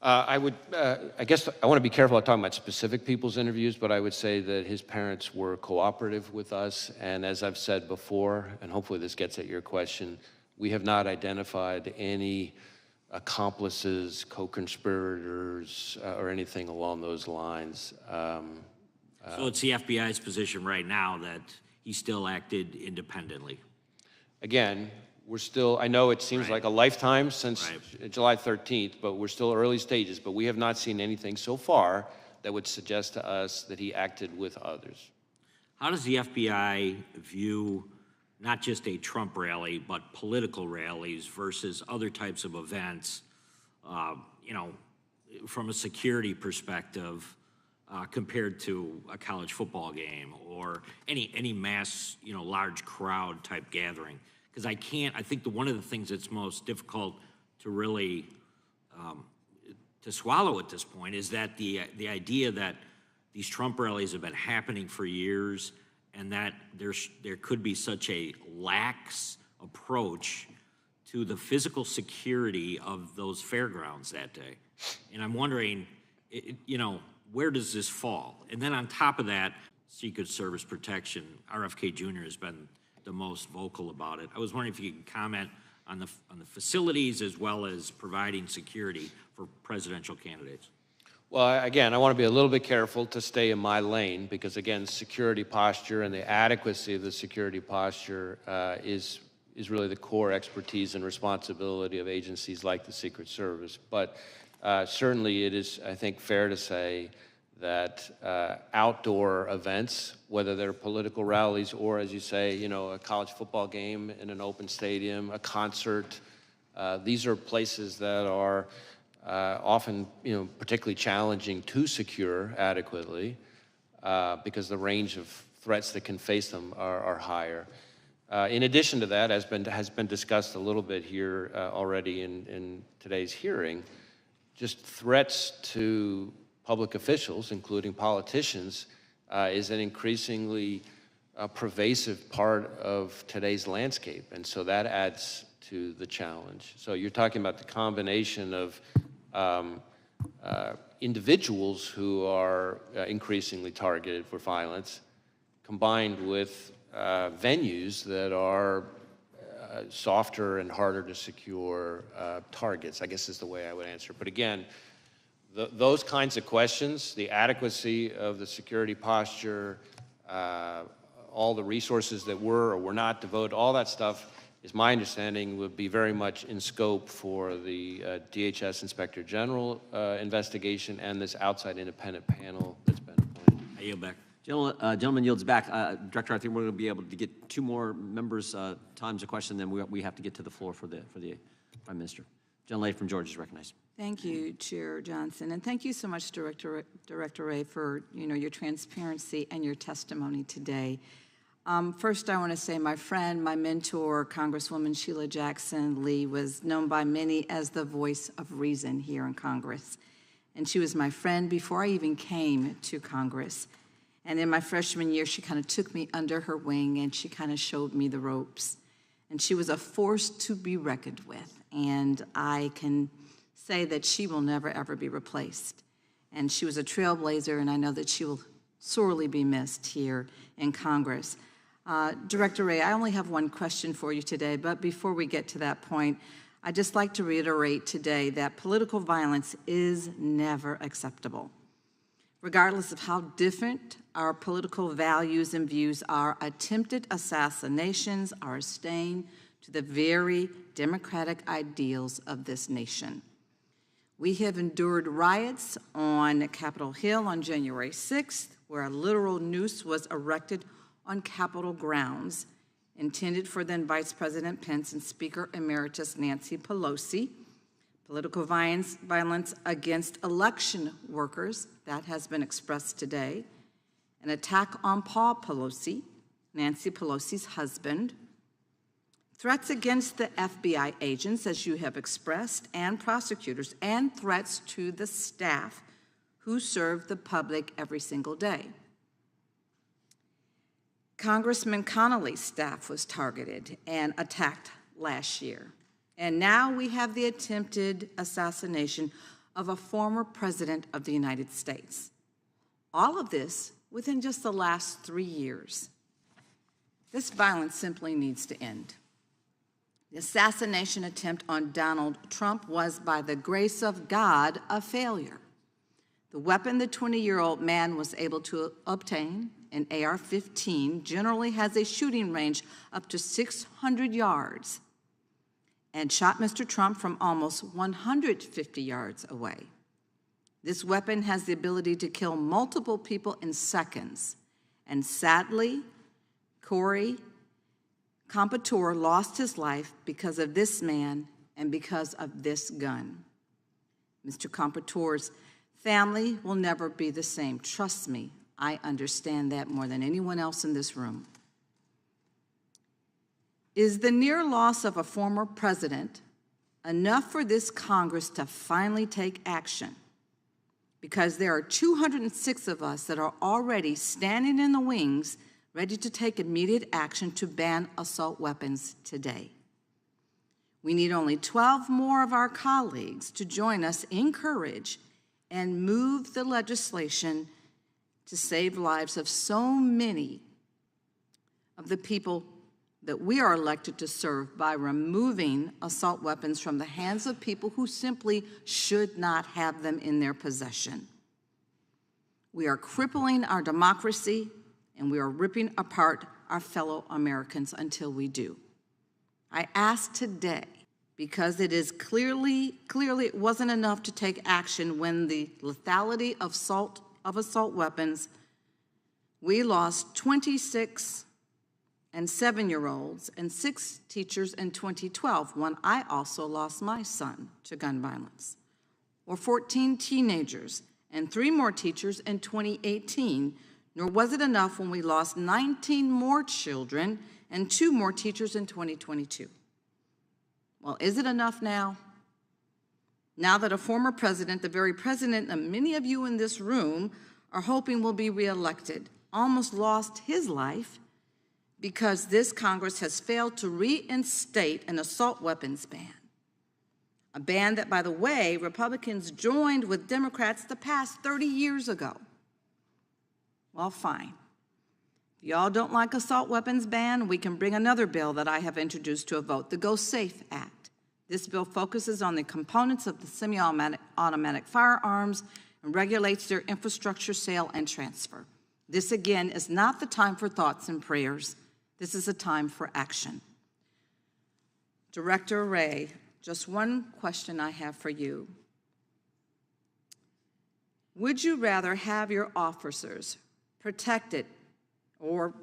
I guess I want to be careful about talking about specific people's interviews, but I would say that his parents were cooperative with us. And as I've said before, and hopefully this gets at your question, we have not identified any accomplices, co-conspirators, or anything along those lines. So it's the FBI's position right now that he still acted independently. Again, we're still, I know it seems like a lifetime since July 13th, but we're still early stages, but we have not seen anything so far that would suggest to us that he acted with others. How does the FBI view not just a Trump rally, but political rallies versus other types of events, you know, from a security perspective, compared to a college football game or any mass, you know, large crowd type gathering? Because I think one of the things that's most difficult to really to swallow at this point is that the idea that these Trump rallies have been happening for years and that there could be such a lax approach to the physical security of those fairgrounds that day. And I'm wondering, you know, where does this fall? And then on top of that, Secret Service protection, RFK Jr. has been the most vocal about it. I was wondering if you could comment on the facilities as well as providing security for presidential candidates. Well, again, I want to be a little bit careful to stay in my lane because, again, security posture and the adequacy of the security posture is really the core expertise and responsibility of agencies like the Secret Service. But certainly it is, I think, fair to say that outdoor events, whether they're political rallies or, as you say, you know, a college football game in an open stadium, a concert, these are places that are often, you know, particularly challenging to secure adequately because the range of threats that can face them are higher. In addition to that, as has been discussed a little bit here already in today's hearing, just threats to public officials, including politicians, is an increasingly pervasive part of today's landscape, and so that adds to the challenge. So you're talking about the combination of individuals who are increasingly targeted for violence, combined with venues that are softer and harder to secure targets, I guess is the way I would answer. But again, those kinds of questions, the adequacy of the security posture, all the resources that were or were not devoted, all that stuff, is my understanding, would be very much in scope for the DHS Inspector General investigation and this outside independent panel that's been appointed. I yield back. Gentleman yields back. Director, I think we're going to be able to get two more members' times of question, then we have to get to the floor for the Prime Minister. Gentlelady from Georgia is recognized. Thank you, Chair Johnson, and thank you so much, Director Wray, for your transparency and your testimony today. First, I want to say my friend, my mentor, Congresswoman Sheila Jackson Lee, was known by many as the voice of reason here in Congress, and she was my friend before I even came to Congress. And in my freshman year, she kind of took me under her wing and she kind of showed me the ropes. And she was a force to be reckoned with. And I can say that she will never, ever be replaced. And she was a trailblazer, and I know that she will sorely be missed here in Congress. Director Wray, I only have one question for you today, but before we get to that point, I'd just like to reiterate today that political violence is never acceptable. Regardless of how different our political values and views are, attempted assassinations are a stain to the very democratic ideals of this nation. We have endured riots on Capitol Hill on January 6th, where a literal noose was erected on Capitol grounds, intended for then Vice President Pence and Speaker Emeritus Nancy Pelosi. Political violence against election workers, that has been expressed today. An attack on Paul Pelosi, Nancy Pelosi's husband. Threats against the FBI agents, as you have expressed, and prosecutors, and threats to the staff who serve the public every single day. Congressman Connolly's staff was targeted and attacked last year. And now we have the attempted assassination of a former president of the United States. All of this within just the last 3 years. This violence simply needs to end. The assassination attempt on Donald Trump was, by the grace of God, a failure. The weapon the 20-year-old man was able to obtain, an AR-15, generally has a shooting range up to 600 yards and shot Mr. Trump from almost 150 yards away. This weapon has the ability to kill multiple people in seconds, and sadly, Corey Compouture lost his life because of this man and because of this gun. Mr. Compouture's family will never be the same. Trust me, I understand that more than anyone else in this room. Is the near loss of a former president enough for this Congress to finally take action? Because there are 206 of us that are already standing in the wings, ready to take immediate action to ban assault weapons today. We need only 12 more of our colleagues to join us in courage and move the legislation to save lives of so many of the people that we are elected to serve by removing assault weapons from the hands of people who simply should not have them in their possession. We are crippling our democracy, and we are ripping apart our fellow Americans until we do. I ask today, because it is clearly it wasn't enough to take action when the lethality of assault weapons, we lost 26 and 7-year-olds and 6 teachers in 2012, when I also lost my son to gun violence, or 14 teenagers and 3 more teachers in 2018, nor was it enough when we lost 19 more children and 2 more teachers in 2022. Well, is it enough now? Now that a former president, the very president that many of you in this room are hoping will be reelected, almost lost his life because this Congress has failed to reinstate an assault weapons ban. A ban that, by the way, Republicans joined with Democrats the past 30 years ago. Well, fine. If y'all don't like assault weapons ban, we can bring another bill that I have introduced to a vote, the Go Safe Act. This bill focuses on the components of the semi-automatic firearms and regulates their infrastructure, sale, and transfer. This, again, is not the time for thoughts and prayers. This is a time for action. Director Wray, just one question I have for you. Would you rather have your officers protected or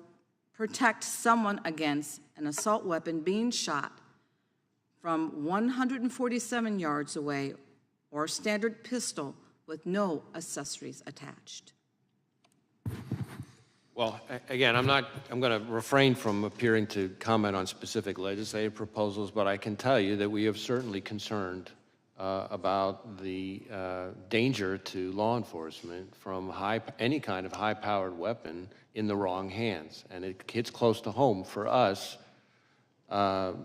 protect someone against an assault weapon being shot from 147 yards away, or a standard pistol with no accessories attached? Well, again, I'm going to refrain from appearing to comment on specific legislative proposals, but I can tell you that we have certainly concerned about the danger to law enforcement from any kind of high-powered weapon in the wrong hands. And it hits close to home for us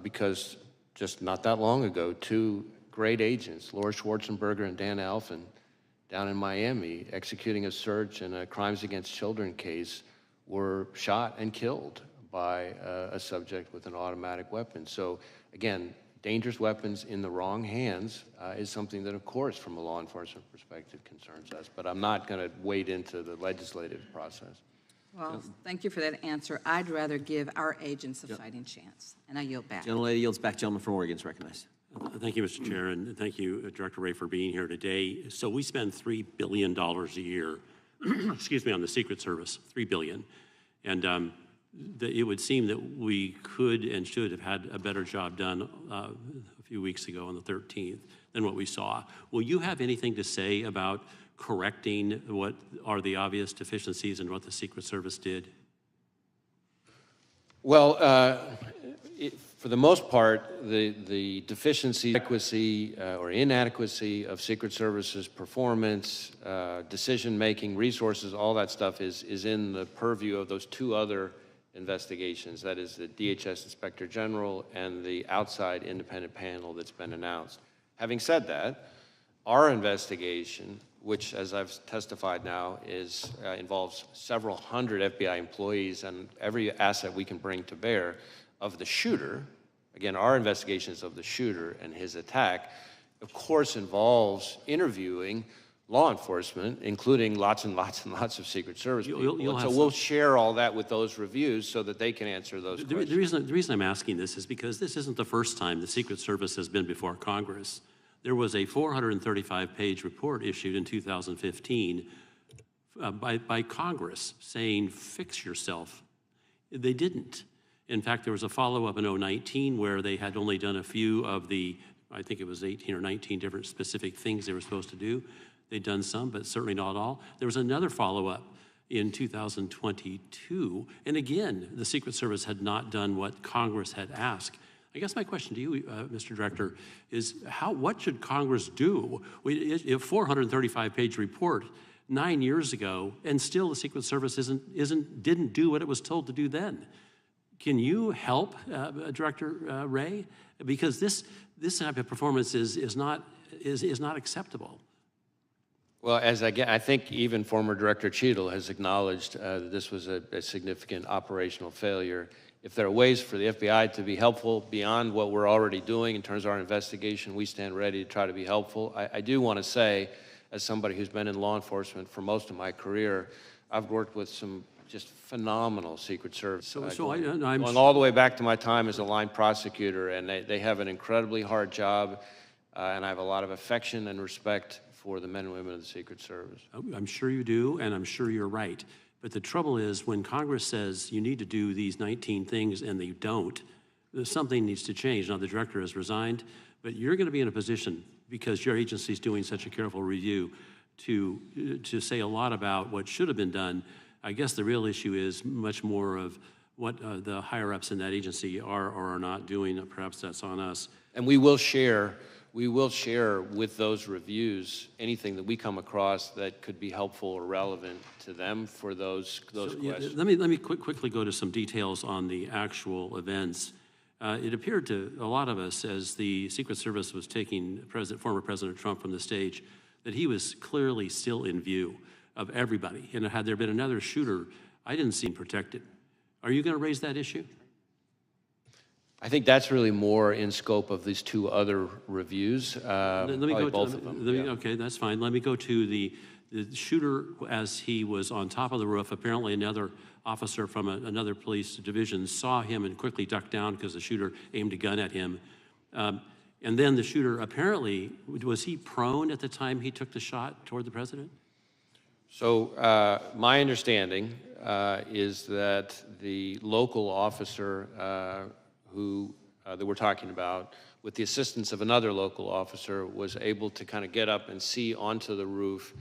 because just not that long ago, 2 great agents, Laura Schwarzenberger and Dan Alphen, down in Miami, executing a search in a crimes against children case, were shot and killed by a subject with an automatic weapon. So again, dangerous weapons in the wrong hands is something that, of course, from a law enforcement perspective concerns us, but I'm not going to wade into the legislative process. Well, thank you for that answer. I'd rather give our agents a fighting chance, and I yield back. Gentlelady yields back. Gentleman from Oregon is recognized. Thank you, Mr. Chair, and thank you, Director Wray, for being here today. So we spend $3 billion a year, excuse me, on the Secret Service, $3 billion. And it would seem that we could and should have had a better job done a few weeks ago on the 13th than what we saw. Will you have anything to say about correcting what are the obvious deficiencies in what the Secret Service did? Well, for the most part, the deficiency, adequacy, or inadequacy of Secret Service's performance, decision-making, resources, all that stuff is in the purview of those 2 other investigations. That is the DHS Inspector General and the outside independent panel that's been announced. Having said that, Our investigation, which, as I've testified now, involves several hundred FBI employees and every asset we can bring to bear of the shooter. Again, our investigation is of the shooter and his attack, of course, involves interviewing law enforcement, including lots and lots and lots of Secret Service people. And so we'll share all that with those reviews so that they can answer those questions. The reason I'm asking this is because this isn't the first time the Secret Service has been before Congress. There was a 435-page report issued in 2015 by Congress saying, fix yourself. They didn't. In fact, there was a follow-up in 2019 where they had only done a few of the, I think it was 18 or 19 different specific things they were supposed to do. They'd done some, but certainly not all. There was another follow-up in 2022, and again, the Secret Service had not done what Congress had asked. I guess my question to you, Mr. Director, is what should Congress do? A 435-page report 9 years ago, and still the Secret Service didn't do what it was told to do then. Can you help, Director Wray? Because this type of performance is not acceptable. Well, I think even former Director Cheadle has acknowledged that this was a significant operational failure. If there are ways for the FBI to be helpful beyond what we're already doing in terms of our investigation, we stand ready to try to be helpful. I do want to say, as somebody who's been in law enforcement for most of my career, I've worked with some just phenomenal Secret Service. Going all the way back to my time as a line prosecutor, and they have an incredibly hard job, and I have a lot of affection and respect for the men and women of the Secret Service. I'm sure you do, and I'm sure you're right. But the trouble is, when Congress says you need to do these 19 things and they don't, something needs to change. Now, the director has resigned, but you're going to be in a position, because your agency is doing such a careful review, to say a lot about what should have been done. I guess the real issue is much more of what the higher-ups in that agency are or are not doing. Perhaps that's on us. And we will share with those reviews anything that we come across that could be helpful or relevant to them for those questions. Yeah, let me quickly go to some details on the actual events. It appeared to a lot of us, as the Secret Service was taking former President Trump from the stage, that he was clearly still in view of everybody. And had there been another shooter, I didn't see him protected. Are you going to raise that issue? I think that's really more in scope of these two other reviews. Let me go both of them. Okay, that's fine. Let me go to the shooter as he was on top of the roof. Apparently another officer from another police division saw him and quickly ducked down because the shooter aimed a gun at him. And then the shooter apparently, was he prone at the time he took the shot toward the president? So my understanding is that the local officer that we're talking about, with the assistance of another local officer, was able to kind of get up and see onto the roof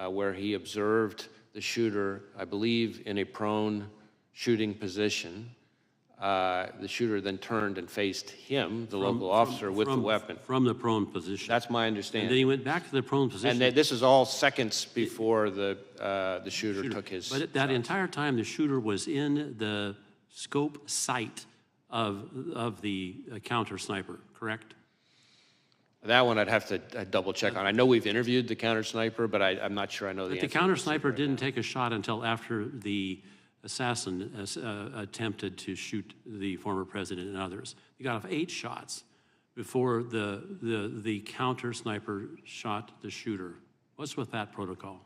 where he observed the shooter, I believe, in a prone shooting position. The shooter then turned and faced him, the local officer, with the weapon. From the prone position. That's my understanding. And then he went back to the prone position. And this is all seconds before the shooter took his But that entire time, the shooter was in the scope sight of the counter sniper, correct? That one I'd have to double check on. I know we've interviewed the counter sniper, but I'm not sure I know the answer. But the counter sniper didn't take a shot until after the assassin attempted to shoot the former president and others. He got off 8 shots before the counter sniper shot the shooter. What's with that protocol?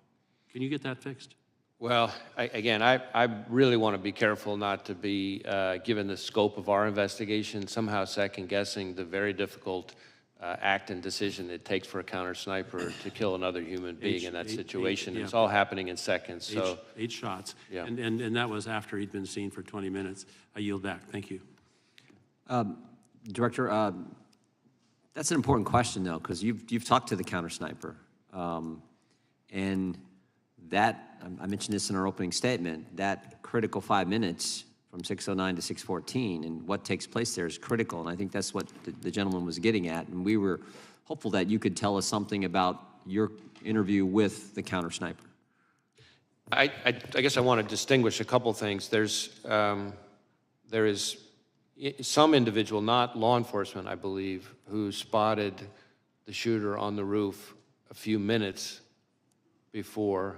Can you get that fixed? Well, I really want to be careful not to be, given the scope of our investigation, somehow second-guessing the very difficult act and decision it takes for a counter sniper to kill another human being in that situation. Yeah. It's all happening in seconds. So 8 shots. Yeah. And that was after he'd been seen for 20 minutes. I yield back. Thank you. Director, that's an important question, though, because you've talked to the counter sniper. And that, I mentioned this in our opening statement, that critical 5 minutes from 6:09 to 6:14 and what takes place there is critical. And I think that's what the gentleman was getting at. And we were hopeful that you could tell us something about your interview with the counter sniper. I guess I want to distinguish a couple things. There is some individual, not law enforcement, I believe, who spotted the shooter on the roof a few minutes before.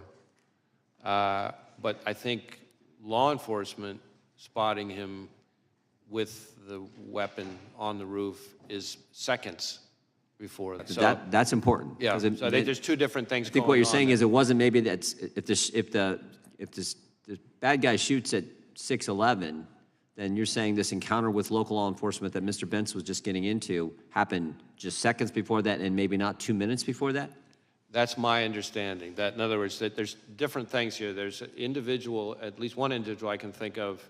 But I think law enforcement spotting him with the weapon on the roof is seconds before. So, That's important. yeah, 'cause so I think there's two different things I think going what you're on saying there. is it wasn't maybe that if the bad guy shoots at 6:11, then you're saying this encounter with local law enforcement that Mr. Bentz was just getting into happened just seconds before that and maybe not 2 minutes before that? That's my understanding. That, in other words, that there's different things here. There's an individual, at least one individual I can think of,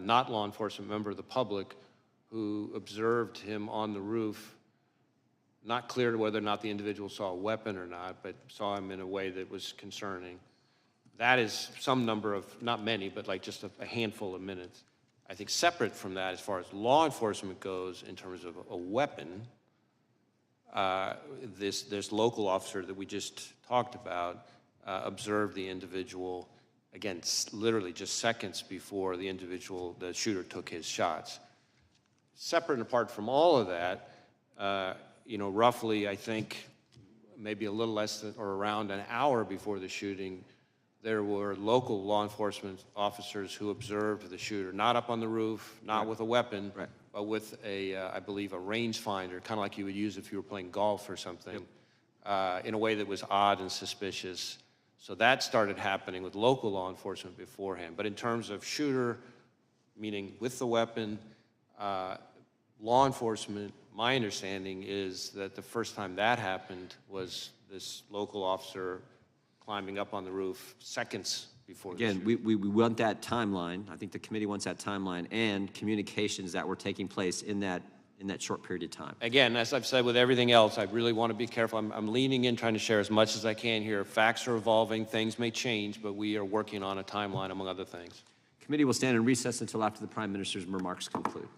not law enforcement, member of the public, who observed him on the roof. Not clear whether or not the individual saw a weapon or not, but saw him in a way that was concerning. That is some number of, not many, but like just a handful of minutes. I think separate from that, as far as law enforcement goes, in terms of a weapon, this local officer that we just talked about observed the individual, again, literally just seconds before the shooter took his shots. Separate and apart from all of that, roughly, I think, maybe a little less than or around an hour before the shooting, there were local law enforcement officers who observed the shooter, not up on the roof, not with a weapon, but with I believe, a rangefinder, kind of like you would use if you were playing golf or something, in a way that was odd and suspicious. So that started happening with local law enforcement beforehand. But in terms of shooter, meaning with the weapon, law enforcement, my understanding is that the first time that happened was this local officer climbing up on the roof seconds before the Again, shooting. we want that timeline. I think the committee wants that timeline and communications that were taking place in that short period of time. Again, as I've said with everything else, I really want to be careful. I'm leaning in, trying to share as much as I can here. Facts are evolving, things may change, but we are working on a timeline, among other things. Committee will stand in recess until after the Prime Minister's remarks conclude.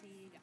Siga.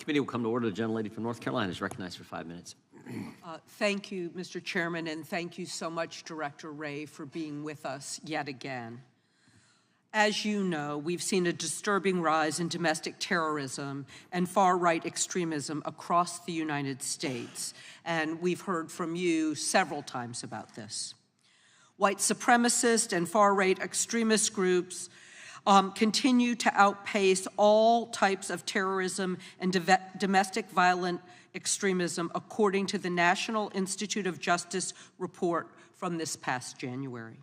Committee will come to order. The gentlelady from North Carolina is recognized for 5 minutes. Thank you, Mr. Chairman, and thank you so much, Director Wray, for being with us yet again. As you know, we've seen a disturbing rise in domestic terrorism and far-right extremism across the United States, and we've heard from you several times about this. White supremacist and far-right extremist groups continue to outpace all types of terrorism and domestic violent extremism, according to the National Institute of Justice report from this past January.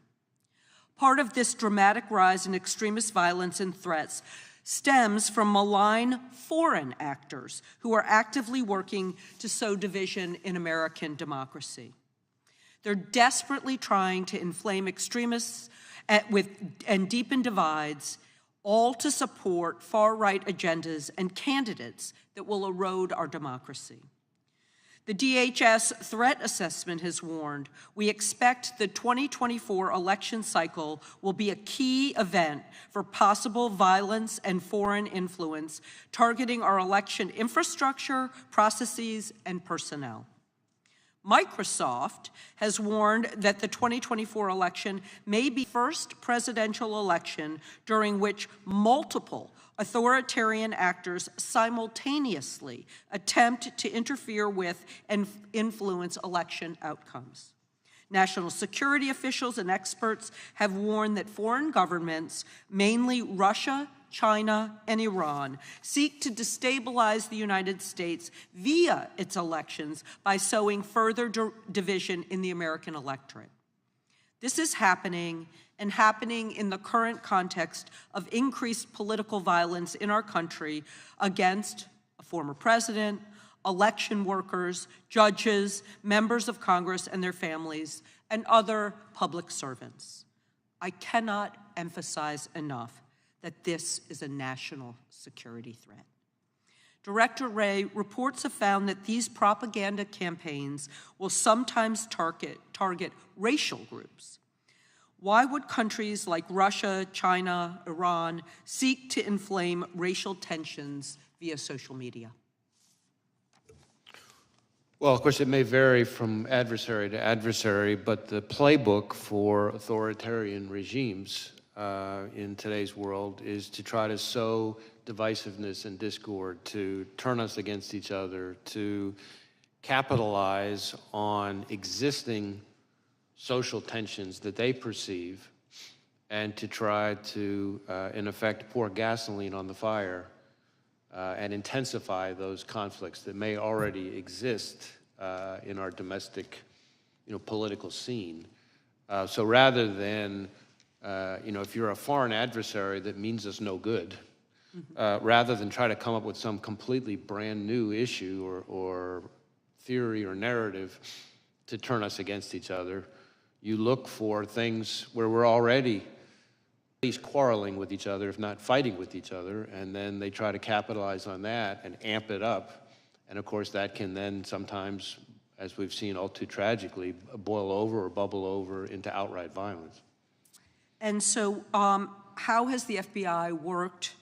Part of this dramatic rise in extremist violence and threats stems from malign foreign actors who are actively working to sow division in American democracy. They're desperately trying to inflame extremists and deepen divides, all to support far-right agendas and candidates that will erode our democracy. The DHS threat assessment has warned we expect the 2024 election cycle will be a key event for possible violence and foreign influence targeting our election infrastructure, processes, and personnel. Microsoft has warned that the 2024 election may be the first presidential election during which multiple authoritarian actors simultaneously attempt to interfere with and influence election outcomes. National security officials and experts have warned that foreign governments, mainly Russia, China, and Iran, seek to destabilize the United States via its elections by sowing further division in the American electorate. This is happening, and happening in the current context of increased political violence in our country against a former president, election workers, judges, members of Congress and their families, and other public servants. I cannot emphasize enough that this is a national security threat. Director Wray, reports have found that these propaganda campaigns will sometimes target racial groups. Why would countries like Russia, China, Iran seek to inflame racial tensions via social media? Well, of course, it may vary from adversary to adversary, but the playbook for authoritarian regimes in today's world is to try to sow divisiveness and discord, to turn us against each other, to capitalize on existing social tensions that they perceive, and to try to, in effect, pour gasoline on the fire and intensify those conflicts that may already exist in our domestic, political scene. So rather than if you're a foreign adversary that means us no good, rather than try to come up with some completely brand new issue or theory or narrative to turn us against each other, you look for things where we're already at least quarreling with each other, if not fighting with each other, and then they try to capitalize on that and amp it up. And of course, that can then sometimes, as we've seen all too tragically, boil over or bubble over into outright violence. And so how has the FBI worked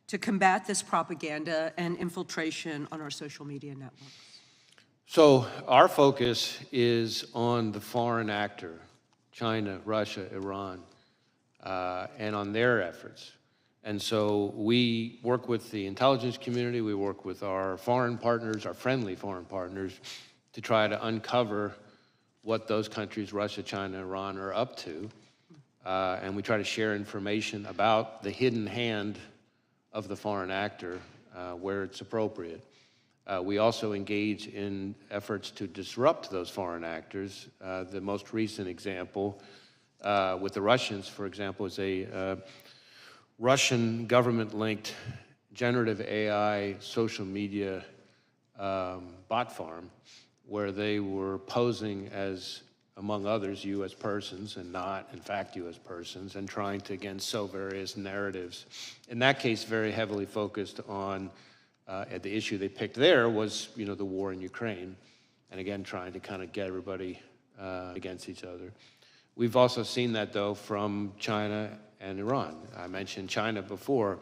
to combat this propaganda and infiltration on our social media networks? So our focus is on the foreign actor, China, Russia, Iran, and on their efforts. And so we work with the intelligence community, we work with our foreign partners, our friendly foreign partners, to try to uncover what those countries, Russia, China, Iran, are up to. And we try to share information about the hidden hand of the foreign actor where it's appropriate. We also engage in efforts to disrupt those foreign actors. The most recent example with the Russians, for example, is a Russian government-linked generative AI social media bot farm where they were posing as, among others, U.S. persons and not, in fact, U.S. persons, and trying to, again, sow various narratives. In that case, very heavily focused on the issue they picked there was, the war in Ukraine, and again, trying to kind of get everybody against each other. We've also seen that, though, from China and Iran. I mentioned China before.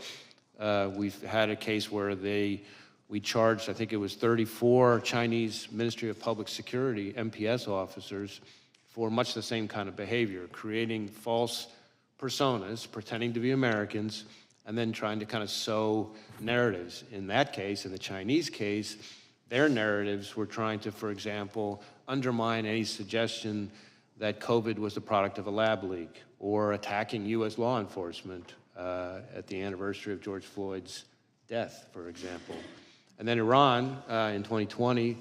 We've had a case where they we charged, I think it was 34 Chinese Ministry of Public Security, MPS officers, for much the same kind of behavior, creating false personas, pretending to be Americans, and then trying to kind of sow narratives. In that case, in the Chinese case, their narratives were trying to, for example, undermine any suggestion that COVID was the product of a lab leak, or attacking U.S. law enforcement at the anniversary of George Floyd's death, for example. And then Iran, in 2020,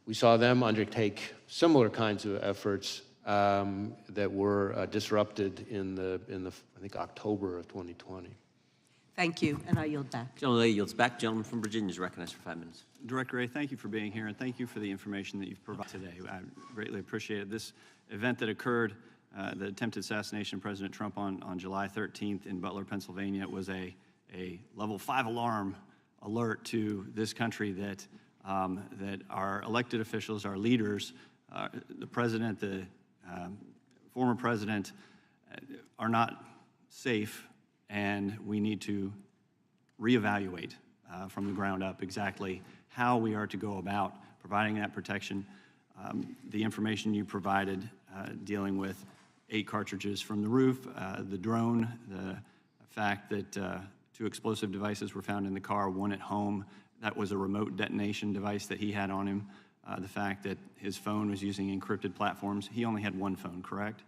we saw them undertake similar kinds of efforts that were disrupted in the I think October of 2020. Thank you, and I yield back. Gentleman yields back. Gentleman from Virginia is recognized for 5 minutes. Director Wray, thank you for being here, and thank you for the information that you've provided today. I greatly appreciate it. This event that occurred, the attempted assassination of President Trump on July 13th in Butler, Pennsylvania, was a level 5 alarm alert to this country that that our elected officials, our leaders, the president, the former president, are not safe, and we need to reevaluate from the ground up exactly how we are to go about providing that protection. The information you provided dealing with 8 cartridges from the roof, the drone, the fact that 2 explosive devices were found in the car, 1 at home. That was a remote detonation device that he had on him. The fact that his phone was using encrypted platforms. He only had 1 phone, correct?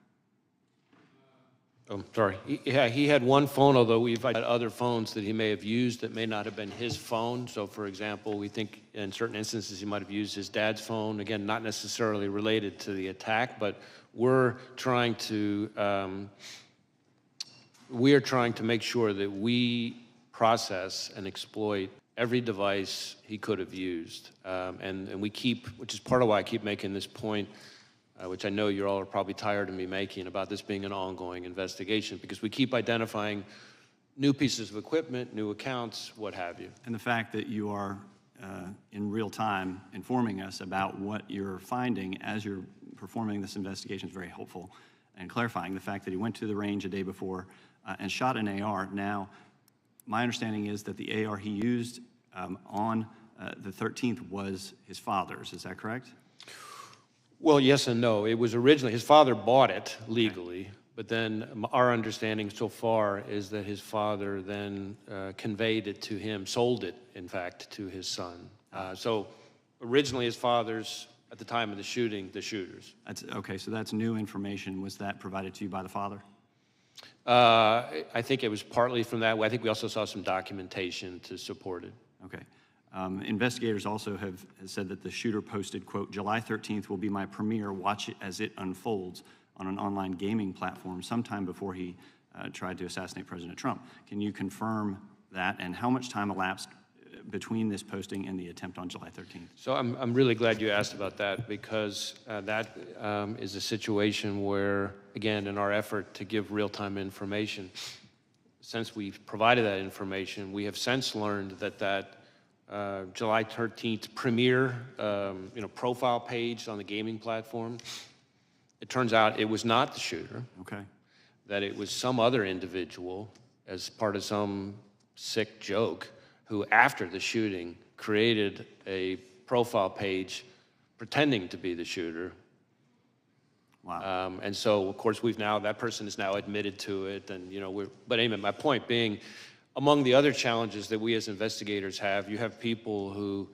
Oh, sorry. He had 1 phone, although we've had other phones that he may have used that may not have been his phone. So, for example, we think in certain instances he might have used his dad's phone. Again, not necessarily related to the attack, but we're trying to make sure that we process and exploit every device he could have used. And we keep, which is part of why I keep making this point, which I know you all are probably tired of me making, about this being an ongoing investigation, because we keep identifying new pieces of equipment, new accounts, what have you. And the fact that you are in real time informing us about what you're finding as you're performing this investigation is very helpful, and clarifying the fact that he went to the range a day before and shot an AR. Now, my understanding is that the AR he used on the 13th was his father's. Is that correct? Well, yes and no. It was originally, his father bought it legally, but then our understanding so far is that his father then conveyed it to him, sold it, in fact, to his son. So originally his father's, at the time of the shooting, the shooter's. Okay, so that's new information. Was that provided to you by the father? I think it was partly from that. I think we also saw some documentation to support it. Okay. Investigators also have said that the shooter posted, quote, "July 13th will be my premiere. Watch it as it unfolds," on an online gaming platform sometime before he tried to assassinate President Trump. Can you confirm that, and how much time elapsed between this posting and the attempt on July 13th? So I'm really glad you asked about that, because that is a situation where, again, in our effort to give real-time information, since we've provided that information, we have since learned that July 13th premiere, profile page on the gaming platform, it turns out it was not the shooter. Okay. That it was some other individual as part of some sick joke who, after the shooting, created a profile page pretending to be the shooter. Wow. And so, of course, that person is now admitted to it, and but anyway, my point being, among the other challenges that we as investigators have, you have people who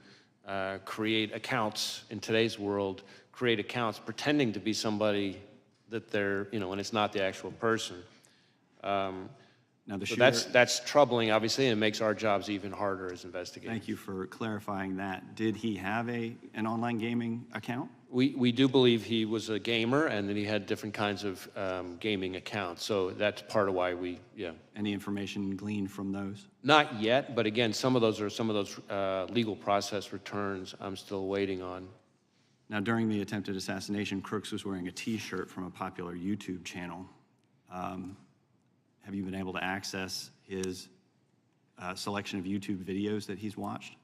create accounts in today's world, create accounts pretending to be somebody that they're, and it's not the actual person. Now the So shooter, that's troubling, obviously, and it makes our jobs even harder as investigators. thank you for clarifying that. Did he have an online gaming account? We do believe he was a gamer, and that he had different kinds of gaming accounts. So that's part of why Any information gleaned from those? Not yet, but again, some of those legal process returns I'm still waiting on. Now, during the attempted assassination, Crooks was wearing a T-shirt from a popular YouTube channel. Have you been able to access his selection of YouTube videos that he's watched?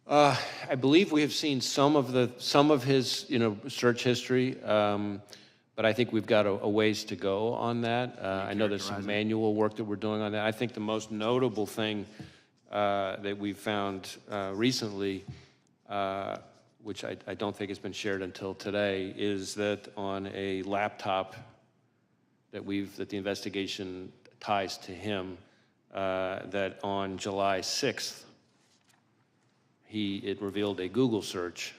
I believe we have seen some of his search history, but I think we've got a ways to go on that. I know there's some manual work that we're doing on that. I think the most notable thing that we found recently, which I don't think has been shared until today, is that on a laptop that the investigation ties to him, that on July 6th, it revealed a Google search,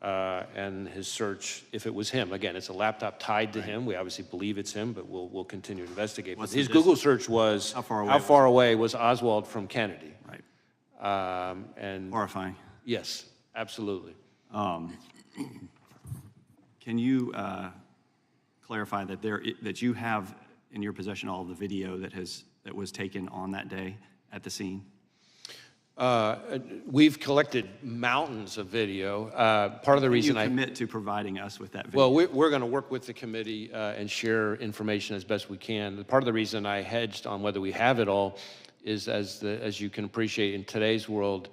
and his search, if it was him, again, it's a laptop tied to him. We obviously believe it's him, but we'll continue to investigate. But his Google search was, how far away was Oswald from Kennedy? Right. And Horrifying. yes, absolutely. Can you clarify that you have in your possession all of the video that was taken on that day at the scene? We've collected mountains of video. Part of the reason Can you commit to providing us with that video? Well, we're going to work with the committee and share information as best we can. Part of the reason I hedged on whether we have it all is, as you can appreciate, in today's world,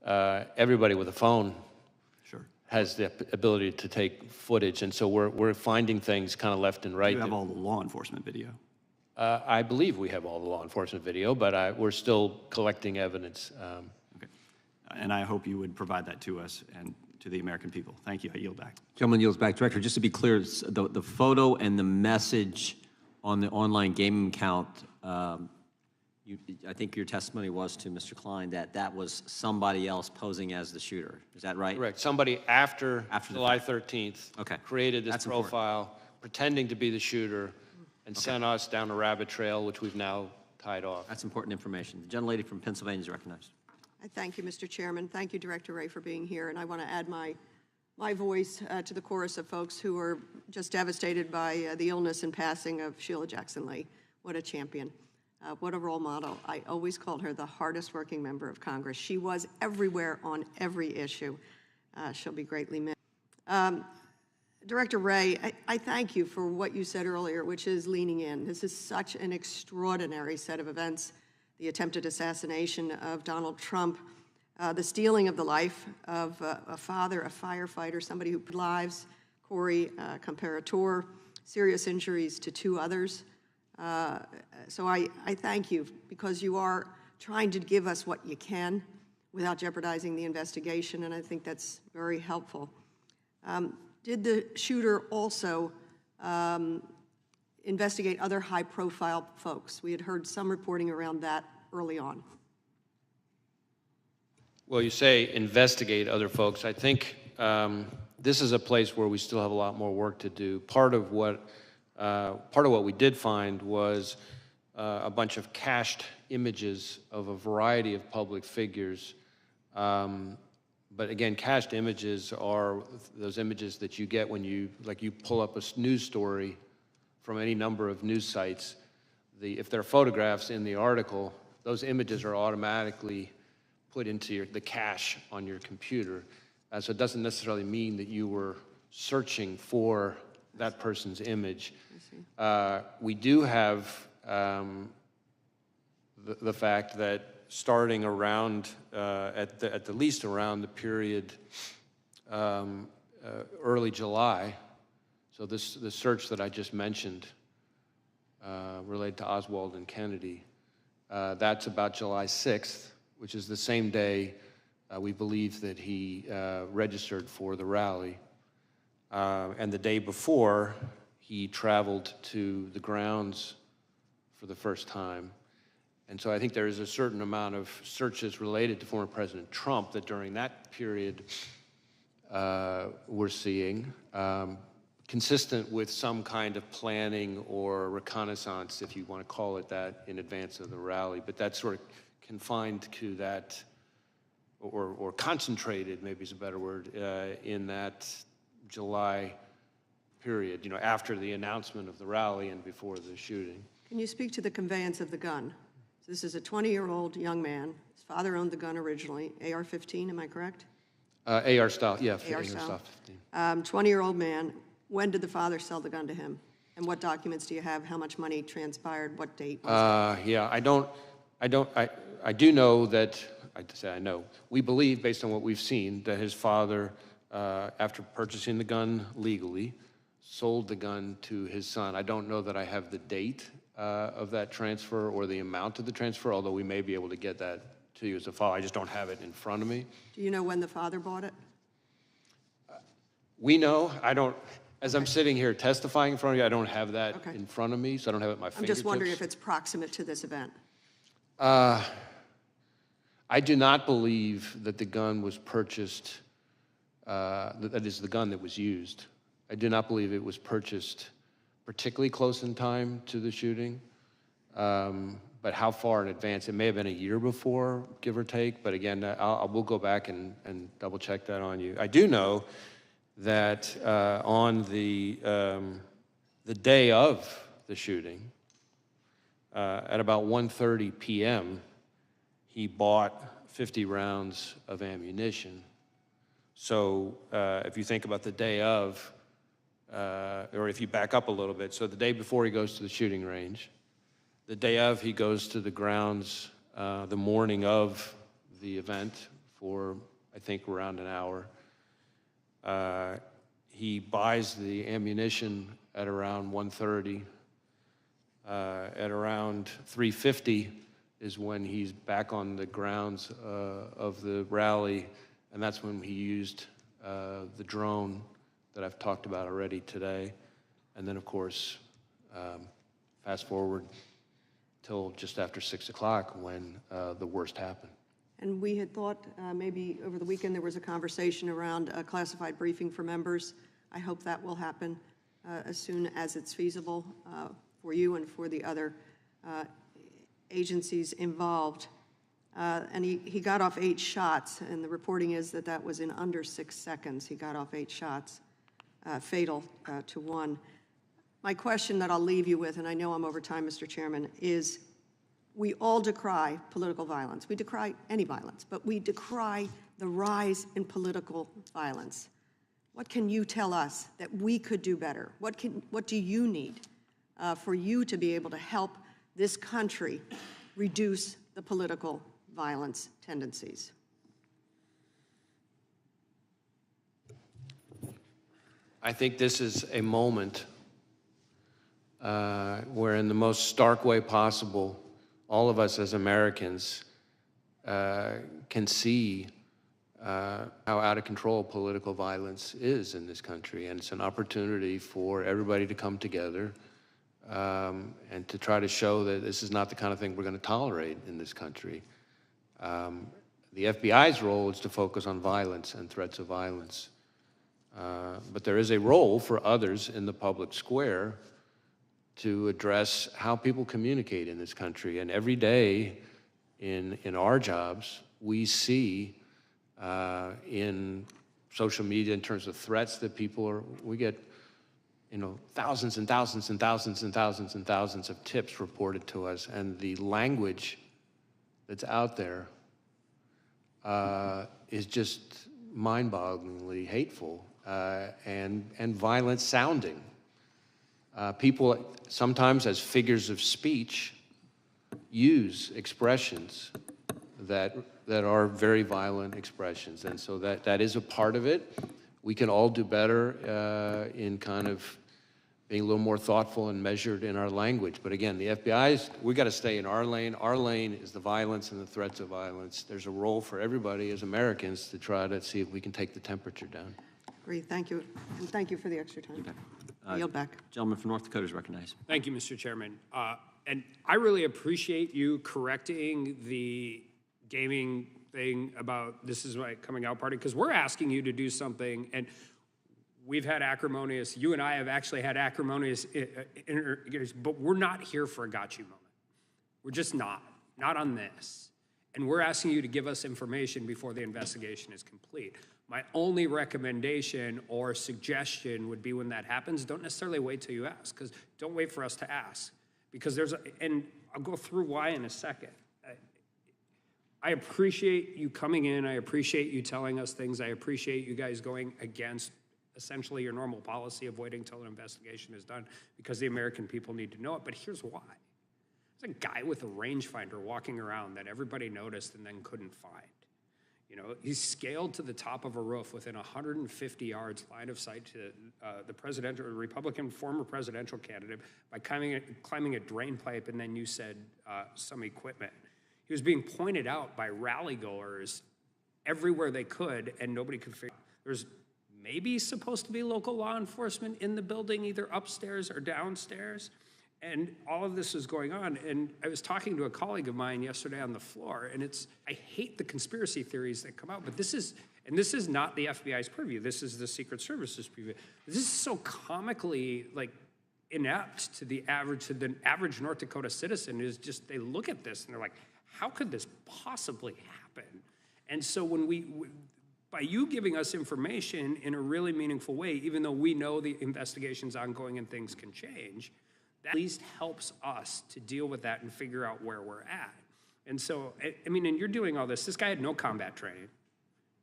everybody with a phone has the ability to take footage, and so we're finding things kind of left and right. You have all the law enforcement video. I believe we have all the law enforcement video, but we're still collecting evidence. Okay. And I hope you would provide that to us and to the American people. Thank you. I yield back. Gentleman yields back. Director, just to be clear, the photo and the message on the online gaming account, I think your testimony was to Mr. Klein that was somebody else posing as the shooter. Is that right? Correct. Somebody after July 13th created this profile, pretending to be the shooter, and sent us down a rabbit trail, which we've now tied off. That's important information. The gentlelady from Pennsylvania is recognized. I thank you, Mr. Chairman. Thank you, Director Wray, for being here. And I want to add my voice to the chorus of folks who are just devastated by the illness and passing of Sheila Jackson Lee. What a champion. What a role model. I always called her the hardest working member of Congress. She was everywhere on every issue. She'll be greatly missed. Director Wray, I thank you for what you said earlier, which is leaning in. This is such an extraordinary set of events. The attempted assassination of Donald Trump, the stealing of the life of a father, a firefighter, somebody who put lives, Corey Comparator, serious injuries to 2 others. So I thank you because you are trying to give us what you can without jeopardizing the investigation, and I think that's very helpful. Did the shooter also investigate other high-profile folks? We had heard some reporting around that early on. Well, you say investigate other folks. I think this is a place where we still have a lot more work to do. Part of what we did find was a bunch of cached images of a variety of public figures. But again, cached images are those images that you get when you pull up a news story from any number of news sites. If there are photographs in the article, those images are automatically put into the cache on your computer. So it doesn't necessarily mean that you were searching for that person's image. We do have the fact that starting around, at the least around the period early July, so the search that I just mentioned related to Oswald and Kennedy, that's about July 6th, which is the same day we believe that he registered for the rally. And the day before, he traveled to the grounds for the first time. And so I think there is a certain amount of searches related to former President Trump that during that period we're seeing, consistent with some kind of planning or reconnaissance, if you want to call it that, in advance of the rally. But that's sort of confined to that, or concentrated, maybe is a better word, in that July period, after the announcement of the rally and before the shooting. Can you speak to the conveyance of the gun? So this is a 20-year-old young man. His father owned the gun originally, AR-15, am I correct? AR style, yeah. AR style. 20-year-old man. When did the father sell the gun to him? And what documents do you have? How much money transpired? What date was it? Yeah, I do know that, I know, we believe, based on what we've seen, that his father, after purchasing the gun legally, sold the gun to his son. I don't know that I have the date of that transfer or the amount of the transfer, although we may be able to get that to you as a follow. I just don't have it in front of me. Do you know when the father bought it? We know, I don't, as I'm sitting here testifying in front of you, I don't have that Okay. in front of me, so I don't have it at my I'm fingertips. just wondering if it's proximate to this event. I do not believe that the gun was purchased, that is the gun that was used. I do not believe it was purchased particularly close in time to the shooting. But how far in advance? It may have been a year before, give or take. But again, we'll go back and double check that on you. I do know that on the day of the shooting, at about 1:30 p.m., he bought 50 rounds of ammunition. So if you think about the day of, or if you back up a little bit, so the day before he goes to the shooting range, the day of he goes to the grounds the morning of the event for, I think, around an hour. He buys the ammunition at around 1:30. At around 3:50 is when he's back on the grounds of the rally, and that's when he used the drone that I've talked about already today. And then, of course, fast forward till just after 6 o'clock when the worst happened. And we had thought maybe over the weekend there was a conversation around a classified briefing for members. I hope that will happen as soon as it's feasible for you and for the other agencies involved. And he got off 8 shots, and the reporting is that that was in under 6 seconds. He got off 8 shots, fatal to one. My question that I'll leave you with, and I know I'm over time, Mr. Chairman, is we all decry political violence. We decry any violence, but we decry the rise in political violence. What can you tell us that we could do better? What do you need for you to be able to help this country reduce the political violence tendencies? I think this is a moment where, in the most stark way possible, all of us as Americans can see how out of control political violence is in this country. And it's an opportunity for everybody to come together and to try to show that this is not the kind of thing we're going to tolerate in this country. The FBI's role is to focus on violence and threats of violence. But there is a role for others in the public square to address how people communicate in this country. And every day in our jobs, we see in social media, in terms of threats that we get, thousands and thousands and thousands and thousands and thousands of tips reported to us, and the language that's out there is just mind-bogglingly hateful and violent sounding. People sometimes, as figures of speech, use expressions that are very violent expressions, and so that is a part of it. We can all do better in kind of being a little more thoughtful and measured in our language. But again, the FBI's, we got to stay in our lane. Our lane is the violence and the threats of violence. There's a role for everybody as Americans to try to see if we can take the temperature down. Great, thank you. And thank you for the extra time. I yield back. Gentleman from North Dakota is recognized. Thank you, Mr. Chairman. And I really appreciate you correcting the gaming thing about this is my coming out party, because we're asking you to do something, and we've had acrimonious, you and I have actually had acrimonious, but we're not here for a got you moment. We're just not on this. And we're asking you to give us information before the investigation is complete. My only recommendation or suggestion would be when that happens, don't necessarily wait till you ask, because don't wait for us to ask. Because and I'll go through why in a second. I appreciate you coming in. I appreciate you telling us things. I appreciate you guys going against essentially your normal policy of waiting till an investigation is done, because the American people need to know it. But here's why. There's a guy with a rangefinder walking around that everybody noticed and then couldn't find. He's scaled to the top of a roof within 150 yards line of sight to the presidential, Republican former presidential candidate by climbing a drain pipe, and then you said some equipment. He was being pointed out by rally goers everywhere they could, and nobody could figure out. There's maybe supposed to be local law enforcement in the building, either upstairs or downstairs. And all of this is going on. And I was talking to a colleague of mine yesterday on the floor, and I hate the conspiracy theories that come out, but this is not the FBI's purview. This is the Secret Service's purview. This is so comically, like, inept to the average North Dakota citizen. Is just, they look at this and they're like, how could this possibly happen? And so by you giving us information in a really meaningful way, even though we know the investigation's ongoing and things can change, that at least helps us to deal with that and figure out where we're at. And so, I mean, and you're doing all this. This guy had no combat training,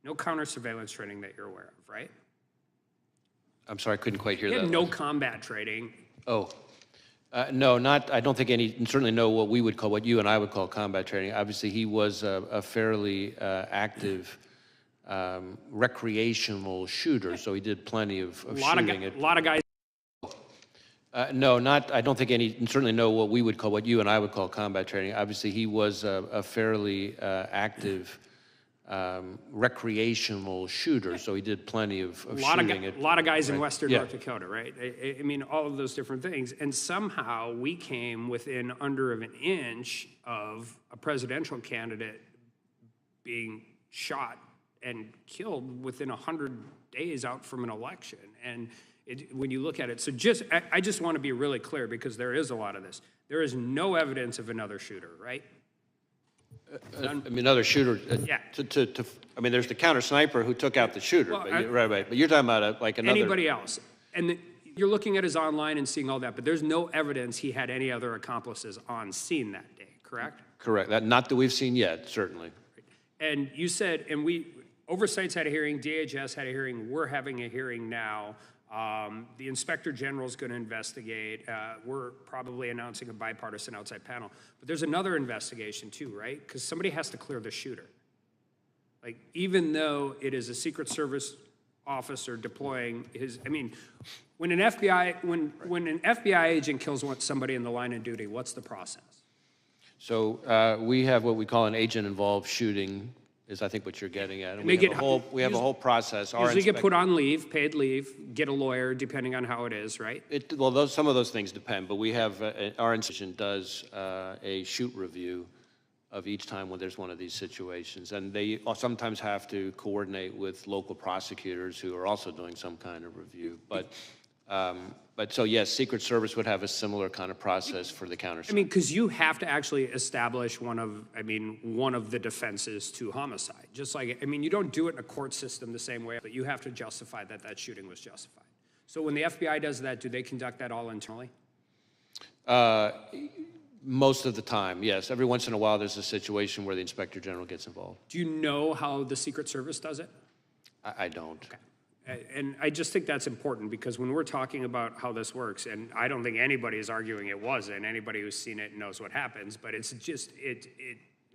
no counter surveillance training that you're aware of, right? I'm sorry, I couldn't quite hear He that. had no combat training. Oh, no, I don't think any, certainly no what you and I would call combat training. Obviously, he was a fairly active recreational shooter, so he did plenty of shooting. A lot of guys. No, I don't think any, certainly no what you and I would call combat training. Obviously, he was a fairly active recreational shooter, so he did plenty of shooting. A lot of guys in Western North Dakota, right? I mean, all of those different things. And somehow we came within under of an inch of a presidential candidate being shot and killed within 100 days out from an election. And when you look at it, so I just want to be really clear, because there is a lot of this. There is no evidence of another shooter, right? I mean, another shooter. Yeah. I mean, there's the counter sniper who took out the shooter. Well, right. But you're talking about like another. Anybody else. And you're looking at his online and seeing all that, but there's no evidence he had any other accomplices on scene that day, correct? Correct. Not that we've seen yet, certainly. And you said, Oversight's had a hearing, DHS had a hearing, we're having a hearing now. The Inspector General's going to investigate. We're probably announcing a bipartisan outside panel. But there's another investigation too, right? Because somebody has to clear the shooter. Like, even though it is a Secret Service officer deploying his, I mean, when an FBI agent kills somebody in the line of duty, what's the process? So we have what we call an agent-involved shooting, is I think what you're getting at. And we have a whole process. Usually get put on leave, paid leave, get a lawyer, depending on how it is, right? Some of those things depend, but we have, our institution does a shoot review of each time when there's one of these situations. And they sometimes have to coordinate with local prosecutors who are also doing some kind of review. But so yes, Secret Service would have a similar kind of process for the counter. I mean, because you have to actually establish one of the defenses to homicide. Just like, I mean, you don't do it in a court system the same way, but you have to justify that shooting was justified. So when the FBI does that, do they conduct that all internally? Most of the time, yes. Every once in a while, there's a situation where the Inspector General gets involved. Do you know how the Secret Service does it? I don't. Okay. And I just think that's important, because when we're talking about how this works, and I don't think anybody is arguing it wasn't, anybody who's seen it knows what happens, but it's just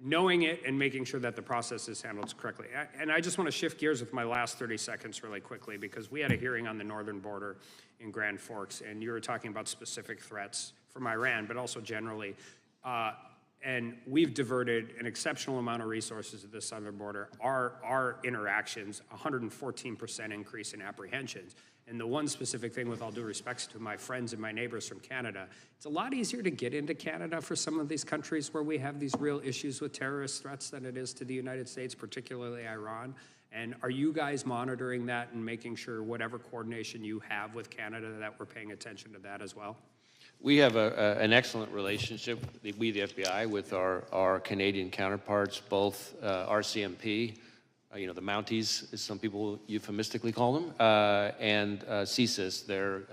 knowing it and making sure that the process is handled correctly. And I just want to shift gears with my last 30 seconds really quickly, because we had a hearing on the northern border in Grand Forks, and you were talking about specific threats from Iran, but also generally. And we've diverted an exceptional amount of resources at the southern border. Our interactions, 114% increase in apprehensions. And the one specific thing, with all due respect to my friends and my neighbors from Canada, it's a lot easier to get into Canada for some of these countries where we have these real issues with terrorist threats than it is to the United States, particularly Iran. And are you guys monitoring that and making sure whatever coordination you have with Canada, that we're paying attention to that as well? We have an excellent relationship, we, the FBI, with our Canadian counterparts, both RCMP, the Mounties, as some people euphemistically call them, and CSIS, they're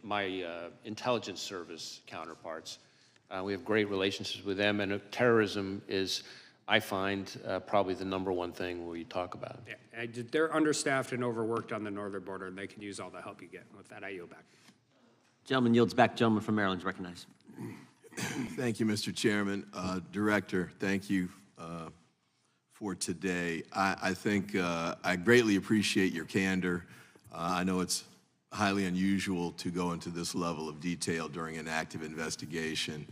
my intelligence service counterparts. We have great relationships with them, and terrorism is, I find, probably the #1 thing we talk about. Yeah, they're understaffed and overworked on the northern border, and they can use all the help you get. With that, I yield back. Gentleman yields back. Gentleman from Maryland is recognized. Thank you, Mr. Chairman. Director, thank you for today. I think I greatly appreciate your candor. I know it's highly unusual to go into this level of detail during an active investigation.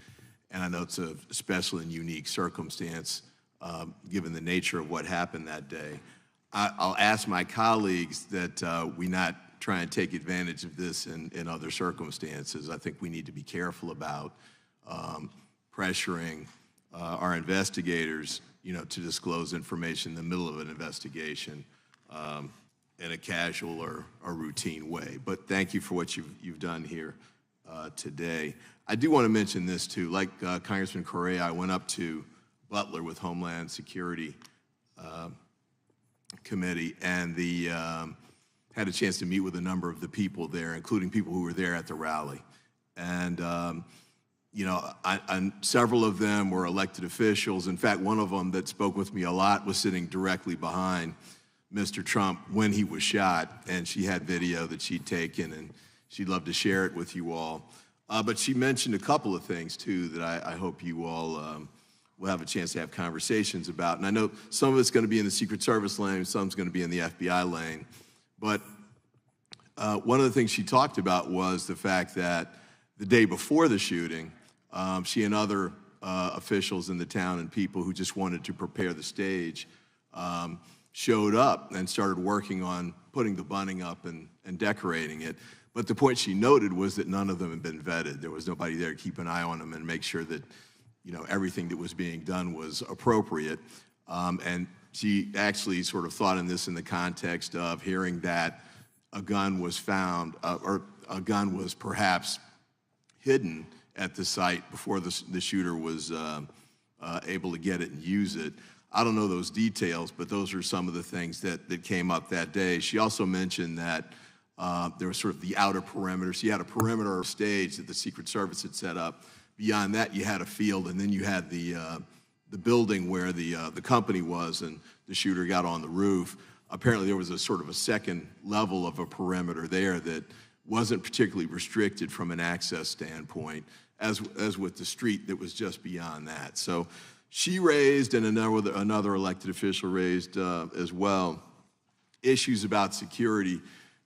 and I know it's a special and unique circumstance given the nature of what happened that day. I'll ask my colleagues that we not try and take advantage of this in other circumstances. I think we need to be careful about pressuring our investigators, to disclose information in the middle of an investigation in a casual or routine way. But thank you for what you've done here today. I do want to mention this too. Like Congressman Correa, I went up to Butler with Homeland Security Committee, and had a chance to meet with a number of the people there, including people who were there at the rally. And several of them were elected officials. In fact, one of them that spoke with me a lot was sitting directly behind Mr. Trump when he was shot, and she had video that she'd taken, and she'd love to share it with you all. But she mentioned a couple of things, too, that I hope you all will have a chance to have conversations about. And I know some of it's going to be in the Secret Service lane, some's going to be in the FBI lane. But one of the things she talked about was the fact that the day before the shooting, she and other officials in the town and people who just wanted to prepare the stage showed up and started working on putting the bunting up and decorating it. But the point she noted was that none of them had been vetted. There was nobody there to keep an eye on them and make sure that everything that was being done was appropriate. And she actually sort of thought in the context of hearing that a gun was found, or a gun was perhaps hidden at the site before the shooter was able to get it and use it. I don't know those details, but those are some of the things that came up that day. She also mentioned that there was sort of the outer perimeter. So you had a perimeter stage that the Secret Service had set up. Beyond that, you had a field, and then you had the building where the company was, and the shooter got on the roof. Apparently, there was a sort of a second level of a perimeter there that wasn't particularly restricted from an access standpoint, as with the street that was just beyond that. So she raised, and another elected official raised as well, issues about security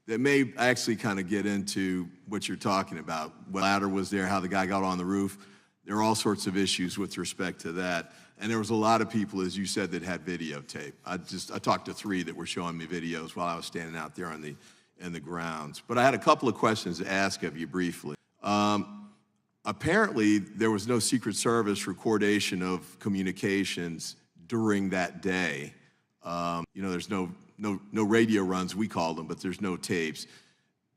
that may actually kind of get into what you're talking about. What ladder was there, how the guy got on the roof. There are all sorts of issues with respect to that. And there was a lot of people, as you said, that had videotape. I talked to 3 that were showing me videos while I was standing out there in the grounds. But I had a couple of questions to ask of you briefly. Apparently, there was no Secret Service recordation of communications during that day. There's no radio runs, we call them, but there's no tapes.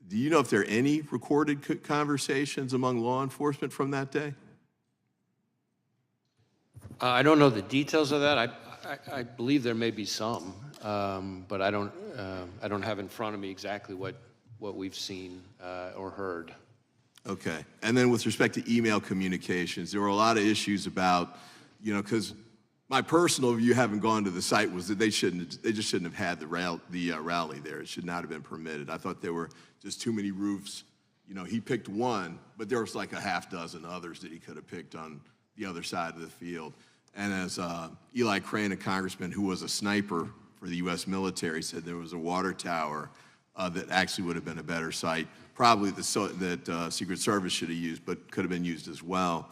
Do you know if there are any recorded conversations among law enforcement from that day? I don't know the details of that. I believe there may be some, but I don't have in front of me exactly what we've seen or heard. Okay. And then with respect to email communications, there were a lot of issues about, because my personal view, having gone to the site, was that they just shouldn't have had the rally there. It should not have been permitted. I thought there were just too many roofs. He picked one, but there was like a half dozen others that he could have picked on the other side of the field. And as Eli Crane, a congressman who was a sniper for the U.S. military, said, there was a water tower that actually would have been a better site, probably that Secret Service should have used, but could have been used as well.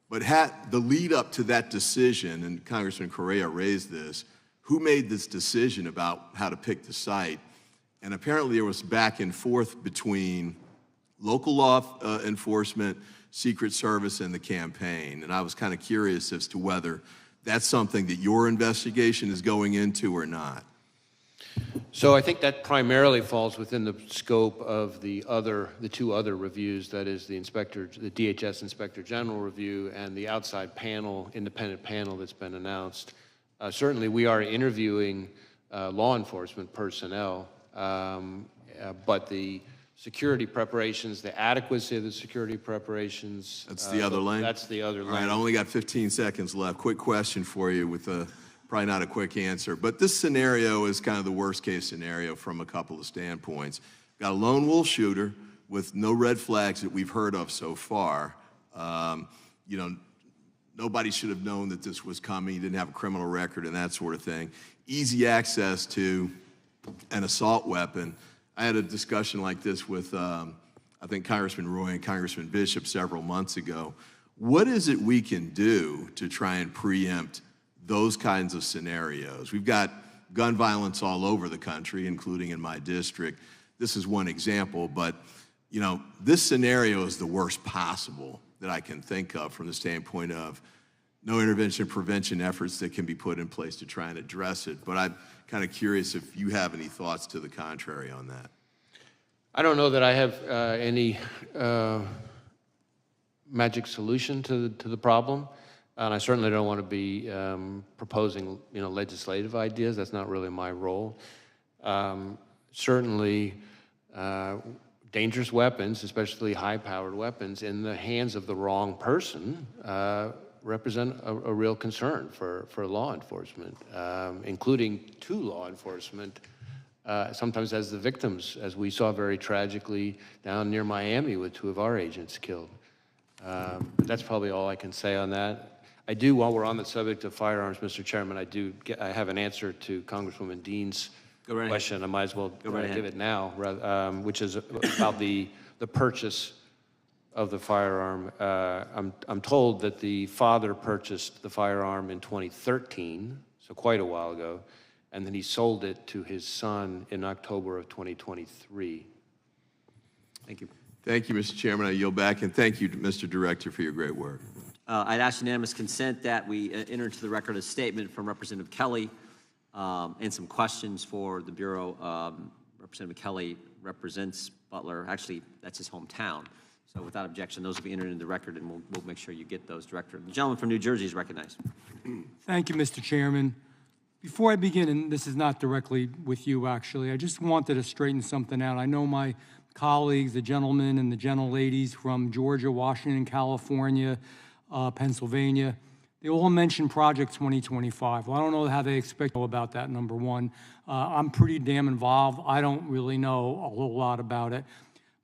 But the lead up to that decision, and Congressman Correa raised this, who made this decision about how to pick the site? And apparently there was back and forth between local law enforcement, Secret Service, and the campaign. And I was kind of curious as to whether that's something that your investigation is going into or not. So I think that primarily falls within the scope of the 2 other reviews, that is the DHS Inspector General review and the outside panel, independent panel that's been announced. Certainly we are interviewing law enforcement personnel, but the security preparations, the adequacy of the security preparations. That's the other lane? That's the other lane. All right, I only got 15 seconds left. Quick question for you with probably not a quick answer, but this scenario is kind of the worst case scenario from a couple of standpoints. Got a lone wolf shooter with no red flags that we've heard of so far. Nobody should have known that this was coming. He didn't have a criminal record and that sort of thing. Easy access to an assault weapon. I had a discussion like this with, I think, Congressman Roy and Congressman Bishop several months ago. What is it we can do to try and preempt those kinds of scenarios? We've got gun violence all over the country, including in my district. This is one example, but you know, this scenario is the worst possible that I can think of from the standpoint of no intervention prevention efforts that can be put in place to try and address it. But I'm kind of curious if you have any thoughts to the contrary on that. I don't know that I have any magic solution to the problem, and I certainly don't want to be proposing, you know, legislative ideas. That's not really my role. Certainly, dangerous weapons, especially high-powered weapons, in the hands of the wrong person represent a real concern for law enforcement, including to law enforcement, sometimes as the victims, as we saw very tragically down near Miami with 2 of our agents killed. But that's probably all I can say on that. I do, while we're on the subject of firearms, Mr. Chairman, I have an answer to Congresswoman Dean's question. I might as well give it now, which is about the purchase of the firearm. I'm told that the father purchased the firearm in 2013, so quite a while ago, and then he sold it to his son in October of 2023. Thank you. Thank you, Mr. Chairman. I yield back, and thank you, Mr. Director, for your great work. I'd ask unanimous consent that we enter into the record a statement from Representative Kelly and some questions for the Bureau. Representative Kelly represents Butler. Actually, that's his hometown. So without objection, those will be entered into the record, and we'll make sure you get those, Director. The gentleman from New Jersey is recognized. Thank you, Mr. Chairman. Before I begin, and this is not directly with you, actually, I just wanted to straighten something out. I know my colleagues, the gentlemen and the gentleladies from Georgia, Washington, California, Pennsylvania, they all mentioned Project 2025. Well, I don't know how they expect to know about that, number one. I'm pretty damn involved. I don't really know a whole lot about it.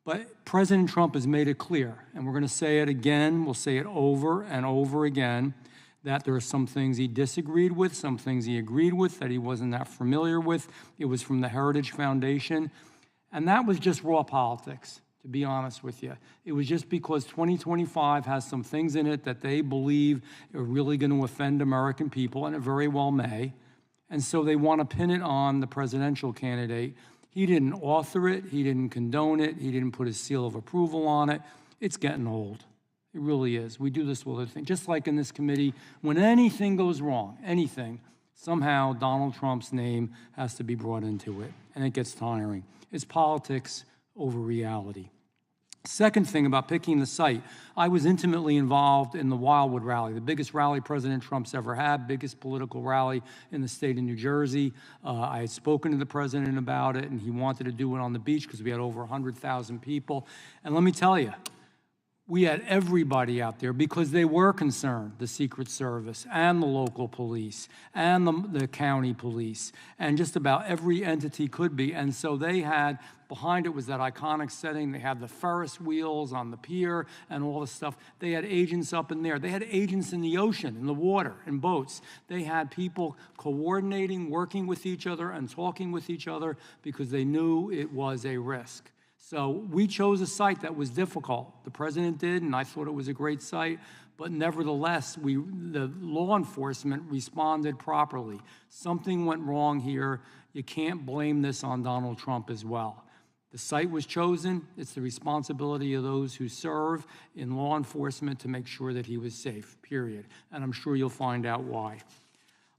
But President Trump has made it clear, and we're going to say it again, we'll say it over and over again, that there are some things he disagreed with, some things he agreed with that he wasn't that familiar with. It was from the Heritage Foundation. And that was just raw politics, to be honest with you. It was just because 2025 has some things in it that they believe are really going to offend American people, and it very well may. And so they want to pin it on the presidential candidate. He didn't author it. He didn't condone it. He didn't put his seal of approval on it. It's getting old. It really is. We do this with other things. Just like in this committee, when anything goes wrong, anything, somehow Donald Trump's name has to be brought into it, and it gets tiring. It's politics over reality. Second thing about picking the site, I was intimately involved in the Wildwood rally, the biggest rally President Trump's ever had, biggest political rally in the state of New Jersey. I had spoken to the president about it, and he wanted to do it on the beach because we had over 100,000 people. And let me tell you, we had everybody out there because they were concerned, the Secret Service and the local police and the county police, and just about every entity could be. And so they had, behind it was that iconic setting. They had the Ferris wheels on the pier and all the stuff. They had agents up in there. They had agents in the ocean, in the water, in boats. They had people coordinating, working with each other and talking with each other because they knew it was a risk. So we chose a site that was difficult. The president did, and I thought it was a great site, but nevertheless, the law enforcement responded properly. Something went wrong here. You can't blame this on Donald Trump as well. The site was chosen. It's the responsibility of those who serve in law enforcement to make sure that he was safe, period. And I'm sure you'll find out why.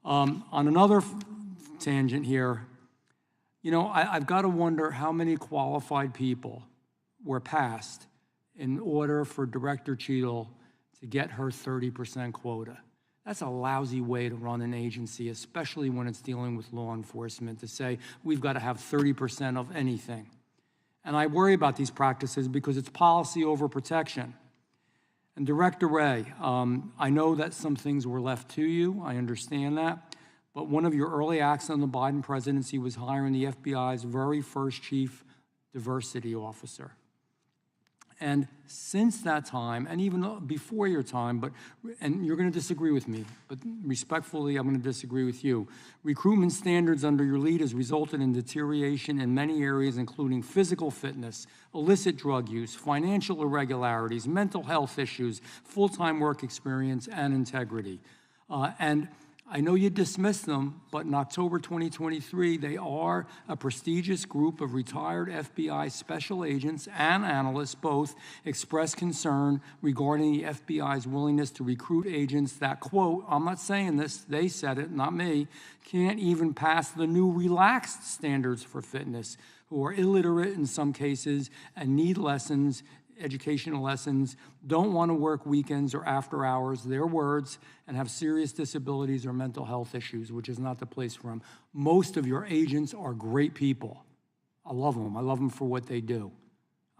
On another tangent here, you know, I've got to wonder how many qualified people were passed in order for Director Cheadle to get her 30% quota. That's a lousy way to run an agency, especially when it's dealing with law enforcement, to say we've got to have 30% of anything. And I worry about these practices because it's policy over protection. And Director Wray, I know that some things were left to you. I understand that. But one of your early acts on the Biden presidency was hiring the FBI's very first chief diversity officer. And since that time, and even before your time, and you're going to disagree with me, but respectfully, I'm going to disagree with you. Recruitment standards under your lead has resulted in deterioration in many areas, including physical fitness, illicit drug use, financial irregularities, mental health issues, full-time work experience, and integrity. And I know you dismissed them, but in October 2023, they are a prestigious group of retired FBI special agents and analysts both expressed concern regarding the FBI's willingness to recruit agents that, quote, I'm not saying this, they said it, not me, can't even pass the new relaxed standards for fitness, who are illiterate in some cases and need lessons, educational lessons, don't want to work weekends or after hours, their words, and have serious disabilities or mental health issues, which is not the place for them. Most of your agents are great people. I love them. I love them for what they do.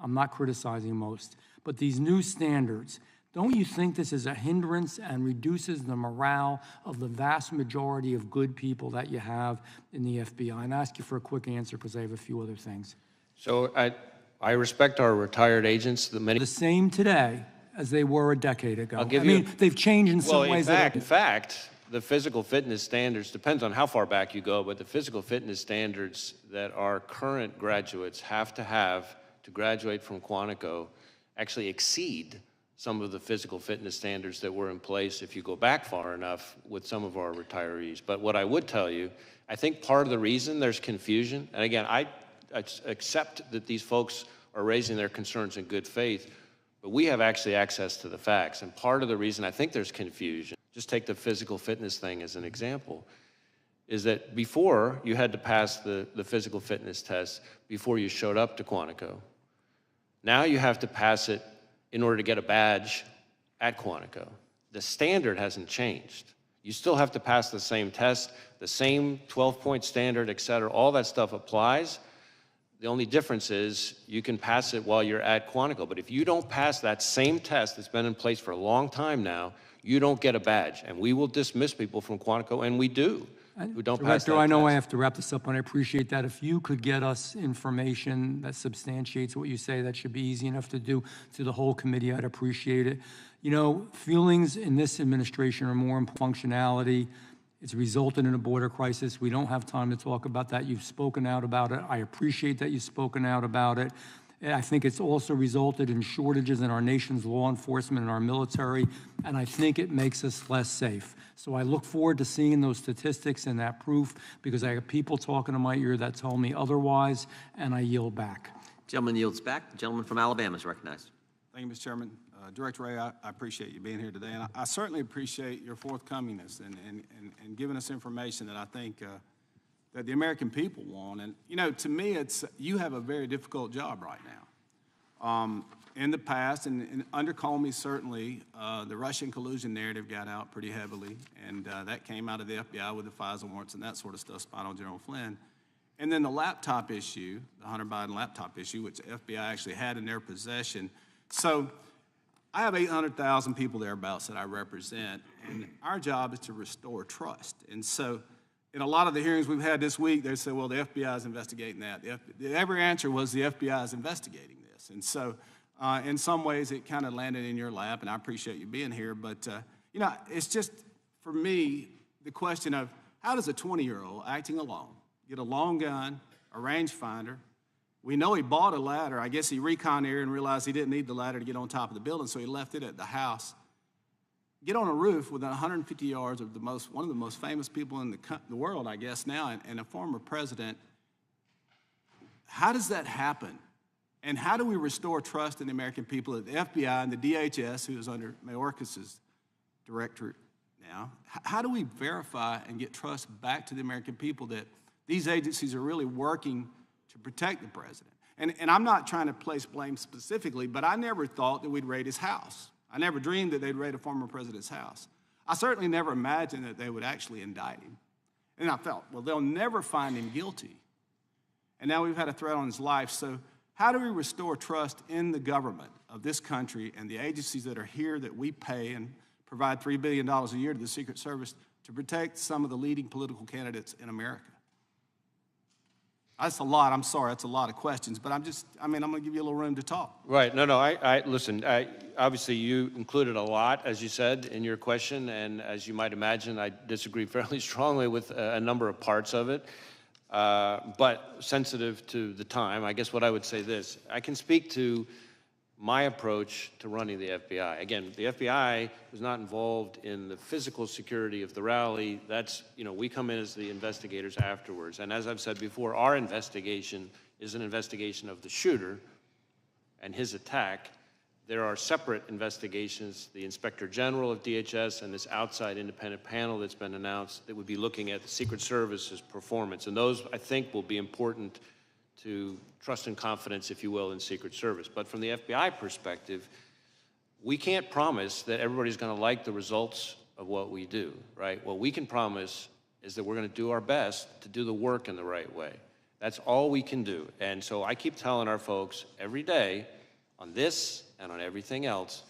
I'm not criticizing most. But these new standards, don't you think this is a hindrance and reduces the morale of the vast majority of good people that you have in the FBI? And I ask you for a quick answer because I have a few other things. So I respect our retired agents. The same today as they were a decade ago. I'll give I mean, they've changed in some ways. In fact, the physical fitness standards, depends on how far back you go, but the physical fitness standards that our current graduates have to graduate from Quantico actually exceed some of the physical fitness standards that were in place if you go back far enough with some of our retirees. But what I would tell you, I think part of the reason there's confusion, and again, I accept that these folks are raising their concerns in good faith, but we have actually access to the facts. And part of the reason I think there's confusion, just take the physical fitness thing as an example, is that before you had to pass the physical fitness test before you showed up to Quantico. Now you have to pass it in order to get a badge at Quantico. The standard hasn't changed. You still have to pass the same test, the same 12-point standard, et cetera. All that stuff applies. The only difference is you can pass it while you're at Quantico. But if you don't pass that same test that's been in place for a long time now, you don't get a badge. And we will dismiss people from Quantico, and we do, who don't pass that Director, I know test. I have to wrap this up, and I appreciate that. If you could get us information that substantiates what you say, that should be easy enough to do to the whole committee, I'd appreciate it. You know, feelings in this administration are more in functionality. It's resulted in a border crisis. We don't have time to talk about that. You've spoken out about it. I appreciate that you've spoken out about it. I think it's also resulted in shortages in our nation's law enforcement and our military, and I think it makes us less safe. So I look forward to seeing those statistics and that proof, because I have people talking to my ear that tell me otherwise, and I yield back. Gentleman yields back. The gentleman from Alabama is recognized. Thank you, Mr. Chairman. Director Wray, I appreciate you being here today, and I certainly appreciate your forthcomingness and giving us information that I think that the American people want. And, you know, to me, you have a very difficult job right now. In the past, and under Comey, certainly, the Russian collusion narrative got out pretty heavily, and that came out of the FBI with the FISA warrants and that sort of stuff, spying on General Flynn. And then the laptop issue, the Hunter Biden laptop issue, which the FBI actually had in their possession. So I have 800,000 people thereabouts that I represent, and our job is to restore trust. And so in a lot of the hearings we've had this week, they say, well, the FBI is investigating that. Every answer was the FBI is investigating this. And so in some ways, it kind of landed in your lap, and I appreciate you being here. But, you know, it's just, for me, the question of how does a 20-year-old acting alone get a long gun, a rangefinder? We know he bought a ladder. I guess he reconned here and realized he didn't need the ladder to get on top of the building, so he left it at the house. Get on a roof within 150 yards of one of the most famous people in the world, I guess now, and a former president. How does that happen? And how do we restore trust in the American people at the FBI and the DHS, who is under Mayorkas's directorate now? How do we verify and get trust back to the American people that these agencies are really working to protect the president? And I'm not trying to place blame specifically, but I never thought that we'd raid his house. I never dreamed that they'd raid a former president's house. I certainly never imagined that they would actually indict him. And I felt, well, they'll never find him guilty. And now we've had a threat on his life. So how do we restore trust in the government of this country and the agencies that are here that we pay and provide $3 billion a year to the Secret Service to protect some of the leading political candidates in America? That's a lot. I'm sorry. That's a lot of questions, but I'm going to give you a little room to talk. Right. No, listen, obviously you included a lot, as you said, in your question, and as you might imagine, I disagree fairly strongly with a number of parts of it, but sensitive to the time, I guess what I would say this, I can speak to my approach to running the FBI. Again, the FBI was not involved in the physical security of the rally. That's, we come in as the investigators afterwards. And as I've said before, our investigation is an investigation of the shooter and his attack. There are separate investigations, the Inspector General of DHS and this outside independent panel that's been announced that would be looking at the Secret Service's performance. And those, I think, will be important to trust and confidence, if you will, in Secret Service. But from the FBI perspective, we can't promise that everybody's going to like the results of what we do, right? What we can promise is that we're going to do our best to do the work in the right way. That's all we can do. And so I keep telling our folks every day on this and on everything else,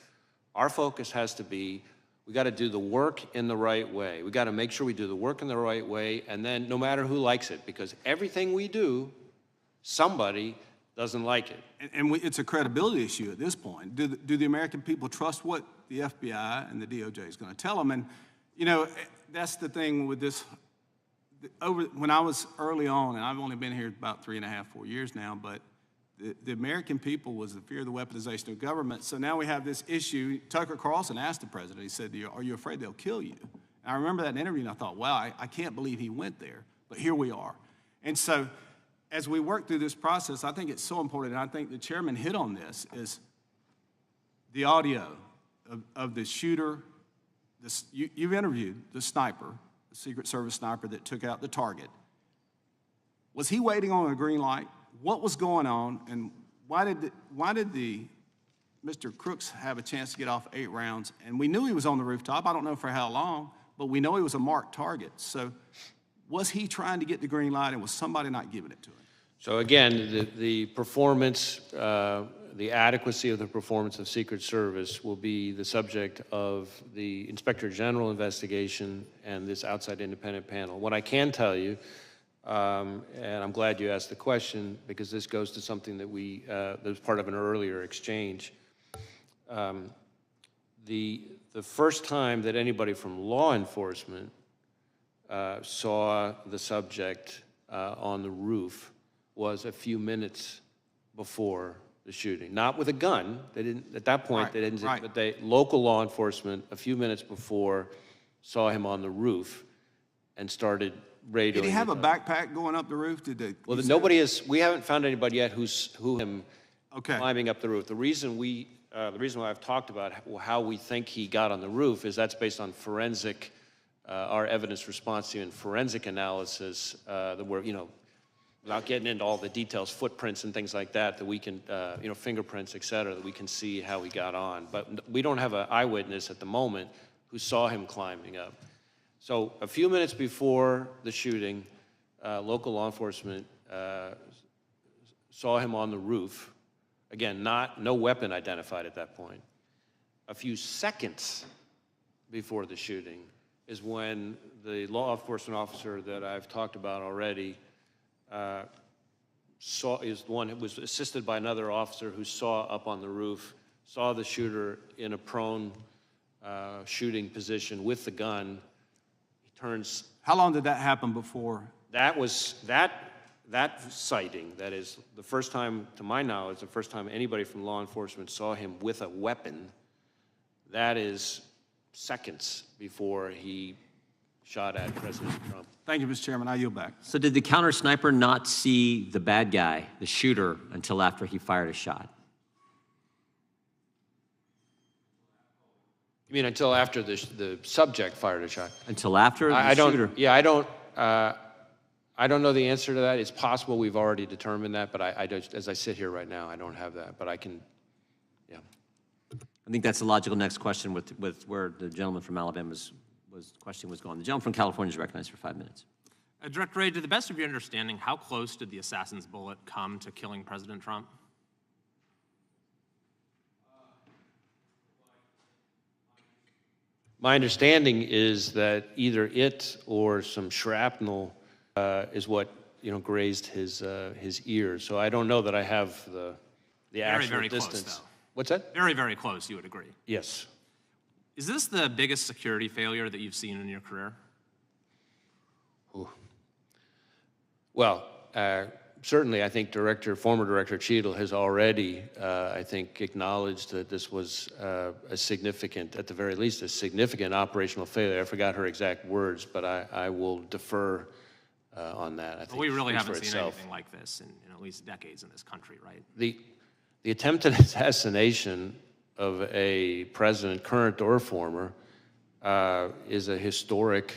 our focus has to be, we got to do the work in the right way. We got to make sure we do the work in the right way, and then no matter who likes it, because everything we do, somebody doesn't like it. And it's a credibility issue at this point. Do the American people trust what the FBI and the DOJ is going to tell them? And, that's the thing with this. When I was early on, and I've only been here about 3.5, 4 years now, but the American people was the fear of the weaponization of government. So now we have this issue. Tucker Carlson asked the president, he said, are you afraid they'll kill you? And I remember that interview, and I thought, wow, I can't believe he went there. But here we are. And so as we work through this process, I think it's so important, and I think the chairman hit on this, is the audio of the shooter. You've interviewed the sniper, the Secret Service sniper that took out the target. Was he waiting on a green light? What was going on, and why did Mr. Crooks have a chance to get off 8 rounds? And we knew he was on the rooftop. I don't know for how long, but we know he was a marked target. So was he trying to get the green light, and was somebody not giving it to him? So again, the performance, the adequacy of the performance of Secret Service will be the subject of the Inspector General investigation and this outside independent panel. What I can tell you, and I'm glad you asked the question, because this goes to something that that was part of an earlier exchange. The first time that anybody from law enforcement saw the subject on the roof was a few minutes before the shooting. Not with a gun. They didn't, at that point, they didn't, but local law enforcement, a few minutes before, saw him on the roof and started radioing. Did he have a backpack going up the roof? Well, we haven't found anybody yet who him climbing up the roof. The reason why I've talked about how we think he got on the roof is that's based on forensic, our evidence response team and forensic analysis, that we're, without getting into all the details, footprints and things like that, that we can, fingerprints, et cetera, that we can see how he got on. But we don't have an eyewitness at the moment who saw him climbing up. So a few minutes before the shooting, local law enforcement saw him on the roof. Again, no weapon identified at that point. A few seconds before the shooting is when the law enforcement officer that I've talked about already is the one who was assisted by another officer who saw up on the roof, saw the shooter in a prone shooting position with the gun. He turns. How long did that happen before? That was that sighting. That is the first time, to my knowledge, the first time anybody from law enforcement saw him with a weapon. That is seconds before he shot at President Trump. Thank you, Mr. Chairman. I yield back. So did the counter sniper not see the bad guy, the shooter, until after he fired a shot? You mean until after the subject fired a shot? Until after the shooter? Yeah, I don't know the answer to that. It's possible we've already determined that, but as I sit here right now, I don't have that. But I can, yeah. I think that's a logical next question with where the gentleman from Alabama's question was going. The gentleman from California is recognized for 5 minutes. Director Wray, to the best of your understanding, how close did the assassin's bullet come to killing President Trump? My understanding is that either it or some shrapnel is what grazed his ear. So I don't know that I have the actual very distance. close, though. What's that? Very, very close, you would agree. Yes. Is this the biggest security failure that you've seen in your career? Ooh. Well, certainly I think former Director Cheadle has already, I think, acknowledged that this was a significant, at the very least, a significant operational failure. I forgot her exact words, but I will defer on that. I think We really speaks for haven't seen itself. anything like this in at least decades in this country, right? The attempted assassination of a president, current or former, is a historic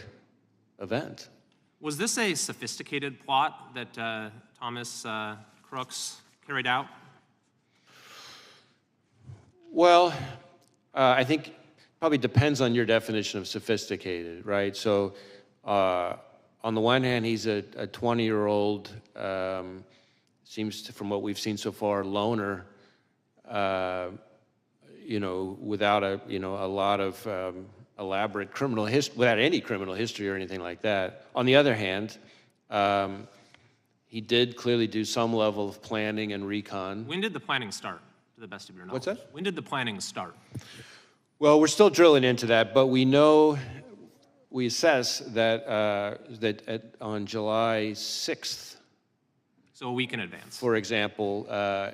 event. Was this a sophisticated plot that Thomas Crooks carried out? Well, I think probably depends on your definition of sophisticated, right? So on the one hand, he's a 20-year-old, seems to, from what we've seen so far, loner, without a lot of elaborate criminal history, without any criminal history or anything like that. On the other hand, he did clearly do some level of planning and recon. When did the planning start, to the best of your knowledge? What's that? When did the planning start? Well, we're still drilling into that, but we know, we assess that on July 6th, So a week in advance. for example,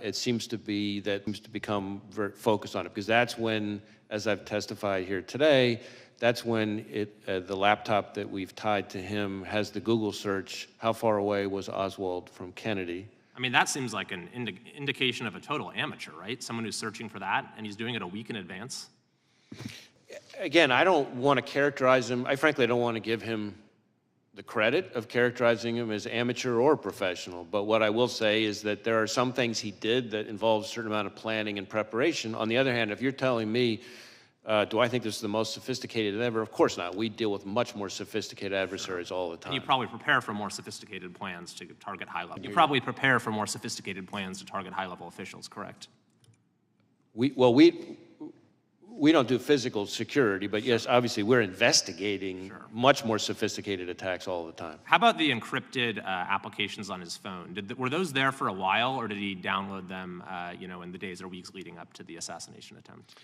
it seems to become very focused on it, because that's when, as I've testified here today, that's when the laptop that we've tied to him has the Google search, how far away was Oswald from Kennedy? I mean, that seems like an indication of a total amateur, right? Someone who's searching for that, and he's doing it a week in advance. Again, I don't want to characterize him, I frankly don't want to give him the credit of characterizing him as amateur or professional, but what I will say is that there are some things he did that involve a certain amount of planning and preparation. On the other hand, if you're telling me, do I think this is the most sophisticated ever? Of course not. We deal with much more sophisticated adversaries all the time. And you probably prepare for more sophisticated plans to target high-level. You probably prepare for more sophisticated plans to target high-level officials, correct? We don't do physical security, but yes, obviously we're investigating much more sophisticated attacks all the time. How about the encrypted applications on his phone? Were those there for a while, or did he download them, in the days or weeks leading up to the assassination attempt?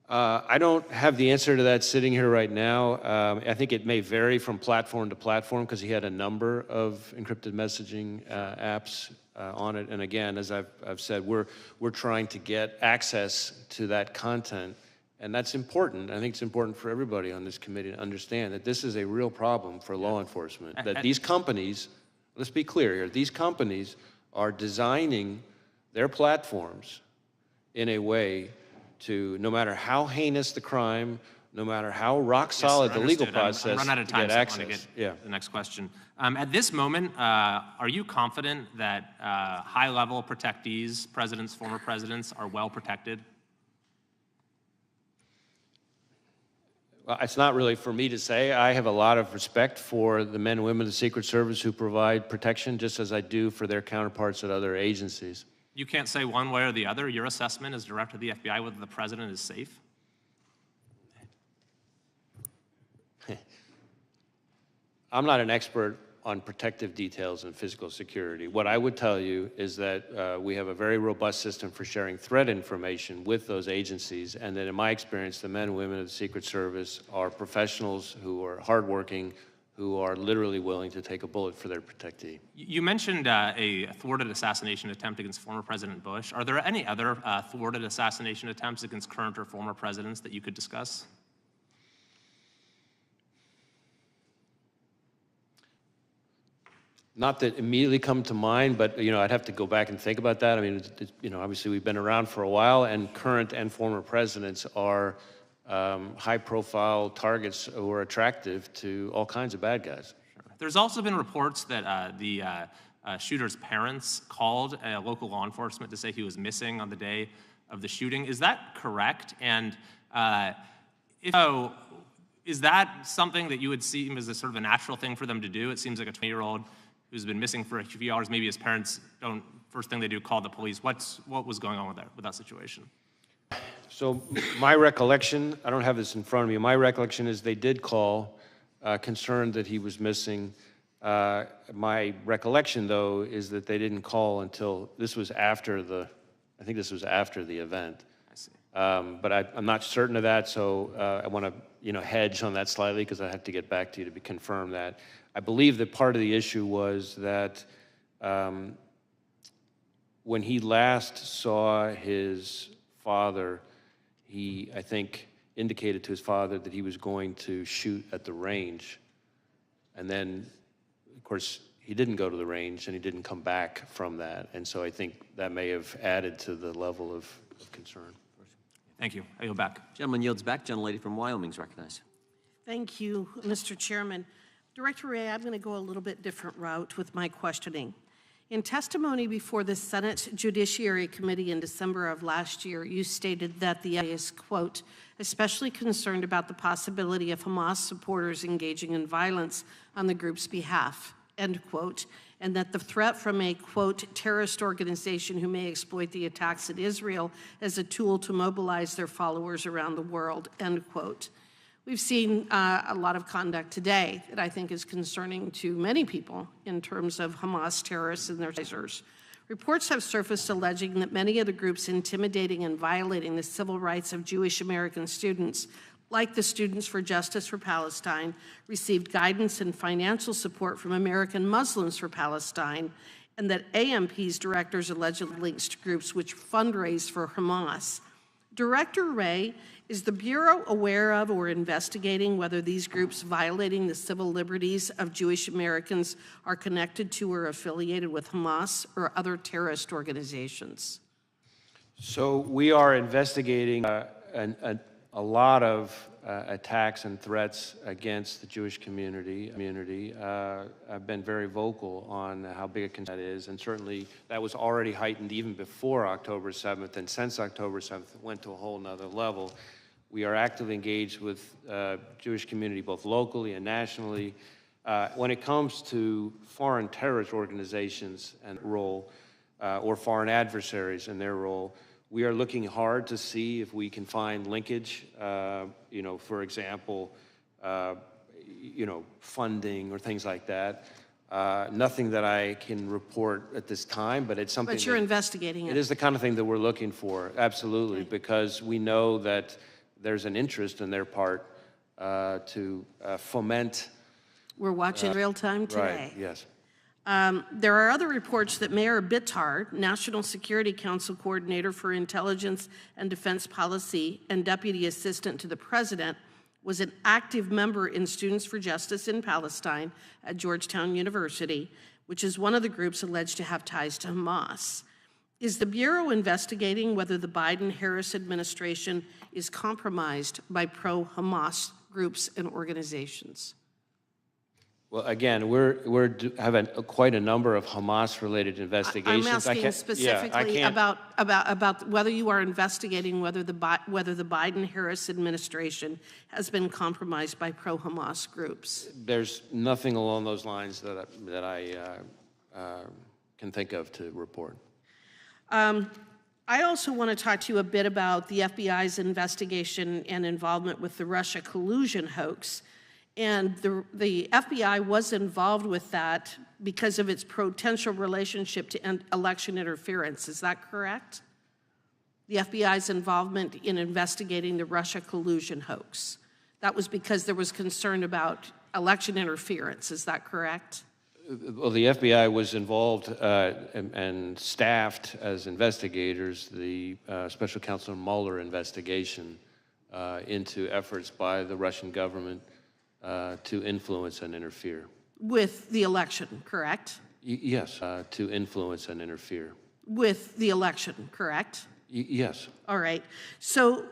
I don't have the answer to that sitting here right now. I think it may vary from platform to platform because he had a number of encrypted messaging apps on it. And again, as I've said, we're trying to get access to that content. And that's important. I think it's important for everybody on this committee to understand that this is a real problem for law enforcement. That these companies, let's be clear here, these companies are designing their platforms in a way to, no matter how heinous the crime, no matter how rock solid the legal process, I'm run out of time, to get so access. I want to get the next question. At this moment, are you confident that high-level protectees, presidents, former presidents, are well protected? Well, it's not really for me to say. I have a lot of respect for the men and women of the Secret Service who provide protection, just as I do for their counterparts at other agencies. You can't say one way or the other. Your assessment as director of the FBI whether the president is safe? I'm not an expert on protective details and physical security. What I would tell you is that we have a very robust system for sharing threat information with those agencies, and that in my experience, the men and women of the Secret Service are professionals who are hardworking, who are literally willing to take a bullet for their protectee. You mentioned a thwarted assassination attempt against former President Bush. Are there any other thwarted assassination attempts against current or former presidents that you could discuss? Not that immediately come to mind, but I'd have to go back and think about that. I mean, obviously we've been around for a while, and current and former presidents are high-profile targets who are attractive to all kinds of bad guys. Sure. There's also been reports that the shooter's parents called local law enforcement to say he was missing on the day of the shooting. Is that correct? And if so, is that something that you would see as a sort of a natural thing for them to do? It seems like a 20-year-old who's been missing for a few hours. Maybe his parents don't, first thing they do, call the police. What was going on with that situation? So my recollection, I don't have this in front of me, my recollection is they did call, concerned that he was missing. My recollection, though, is that they didn't call until this was after the, I think this was after the event. I see. But I'm not certain of that, so I want to, hedge on that slightly because I have to get back to you to confirm that. I believe that part of the issue was that when he last saw his father, he, I think, indicated to his father that he was going to shoot at the range. And then, of course, he didn't go to the range and he didn't come back from that. And so I think that may have added to the level of concern. Thank you. I yield back. Gentleman yields back. Gentlelady from Wyoming is recognized. Thank you, Mr. Chairman. Director Wray, I'm going to go a little bit different route with my questioning. In testimony before the Senate Judiciary Committee in December of last year, you stated that the FBI is, quote, especially concerned about the possibility of Hamas supporters engaging in violence on the group's behalf, end quote, and that the threat from a, quote, terrorist organization who may exploit the attacks in Israel as a tool to mobilize their followers around the world, end quote. We've seen a lot of conduct today that I think is concerning to many people in terms of Hamas terrorists and their advisors. Reports have surfaced alleging that many of the groups intimidating and violating the civil rights of Jewish American students, like the Students for Justice for Palestine, received guidance and financial support from American Muslims for Palestine, and that AMP's directors allegedly links to groups which fundraise for Hamas. Director Wray, is the Bureau aware of or investigating whether these groups violating the civil liberties of Jewish Americans are connected to or affiliated with Hamas or other terrorist organizations? So we are investigating a lot of attacks and threats against the Jewish community. I've been very vocal on how big a concern that is, and certainly that was already heightened even before October 7th, and since October 7th, it went to a whole nother level. We are actively engaged with Jewish community, both locally and nationally. When it comes to foreign terrorist organizations and role, or foreign adversaries and their role, we are looking hard to see if we can find linkage, for example, funding or things like that. Nothing that I can report at this time, but it's something. But you're investigating it. It is the kind of thing that we're looking for, absolutely, Okay. because we know that there's an interest in their part to foment. We're watching real time today. Right, yes. There are other reports that Mayor Bitar, National Security Council Coordinator for Intelligence and Defense Policy and Deputy Assistant to the President, was an active member in Students for Justice in Palestine at Georgetown University, which is one of the groups alleged to have ties to Hamas. Is the Bureau investigating whether the Biden-Harris administration is compromised by pro-Hamas groups and organizations? Well, again, we're having quite a number of Hamas-related investigations. I'm asking specifically about whether you are investigating whether the Biden-Harris administration has been compromised by pro-Hamas groups. There's nothing along those lines that I can think of to report. I also want to talk to you a bit about the FBI's investigation and involvement with the Russia collusion hoax. And the FBI was involved with that because of its potential relationship to election interference. Is that correct? The FBI's involvement in investigating the Russia collusion hoax. That was because there was concern about election interference. Is that correct? Well, the FBI was involved and staffed as investigators the Special Counsel Mueller investigation into efforts by the Russian government to influence and interfere. With the election, correct? Yes, to influence and interfere. With the election, correct? Yes. All right. So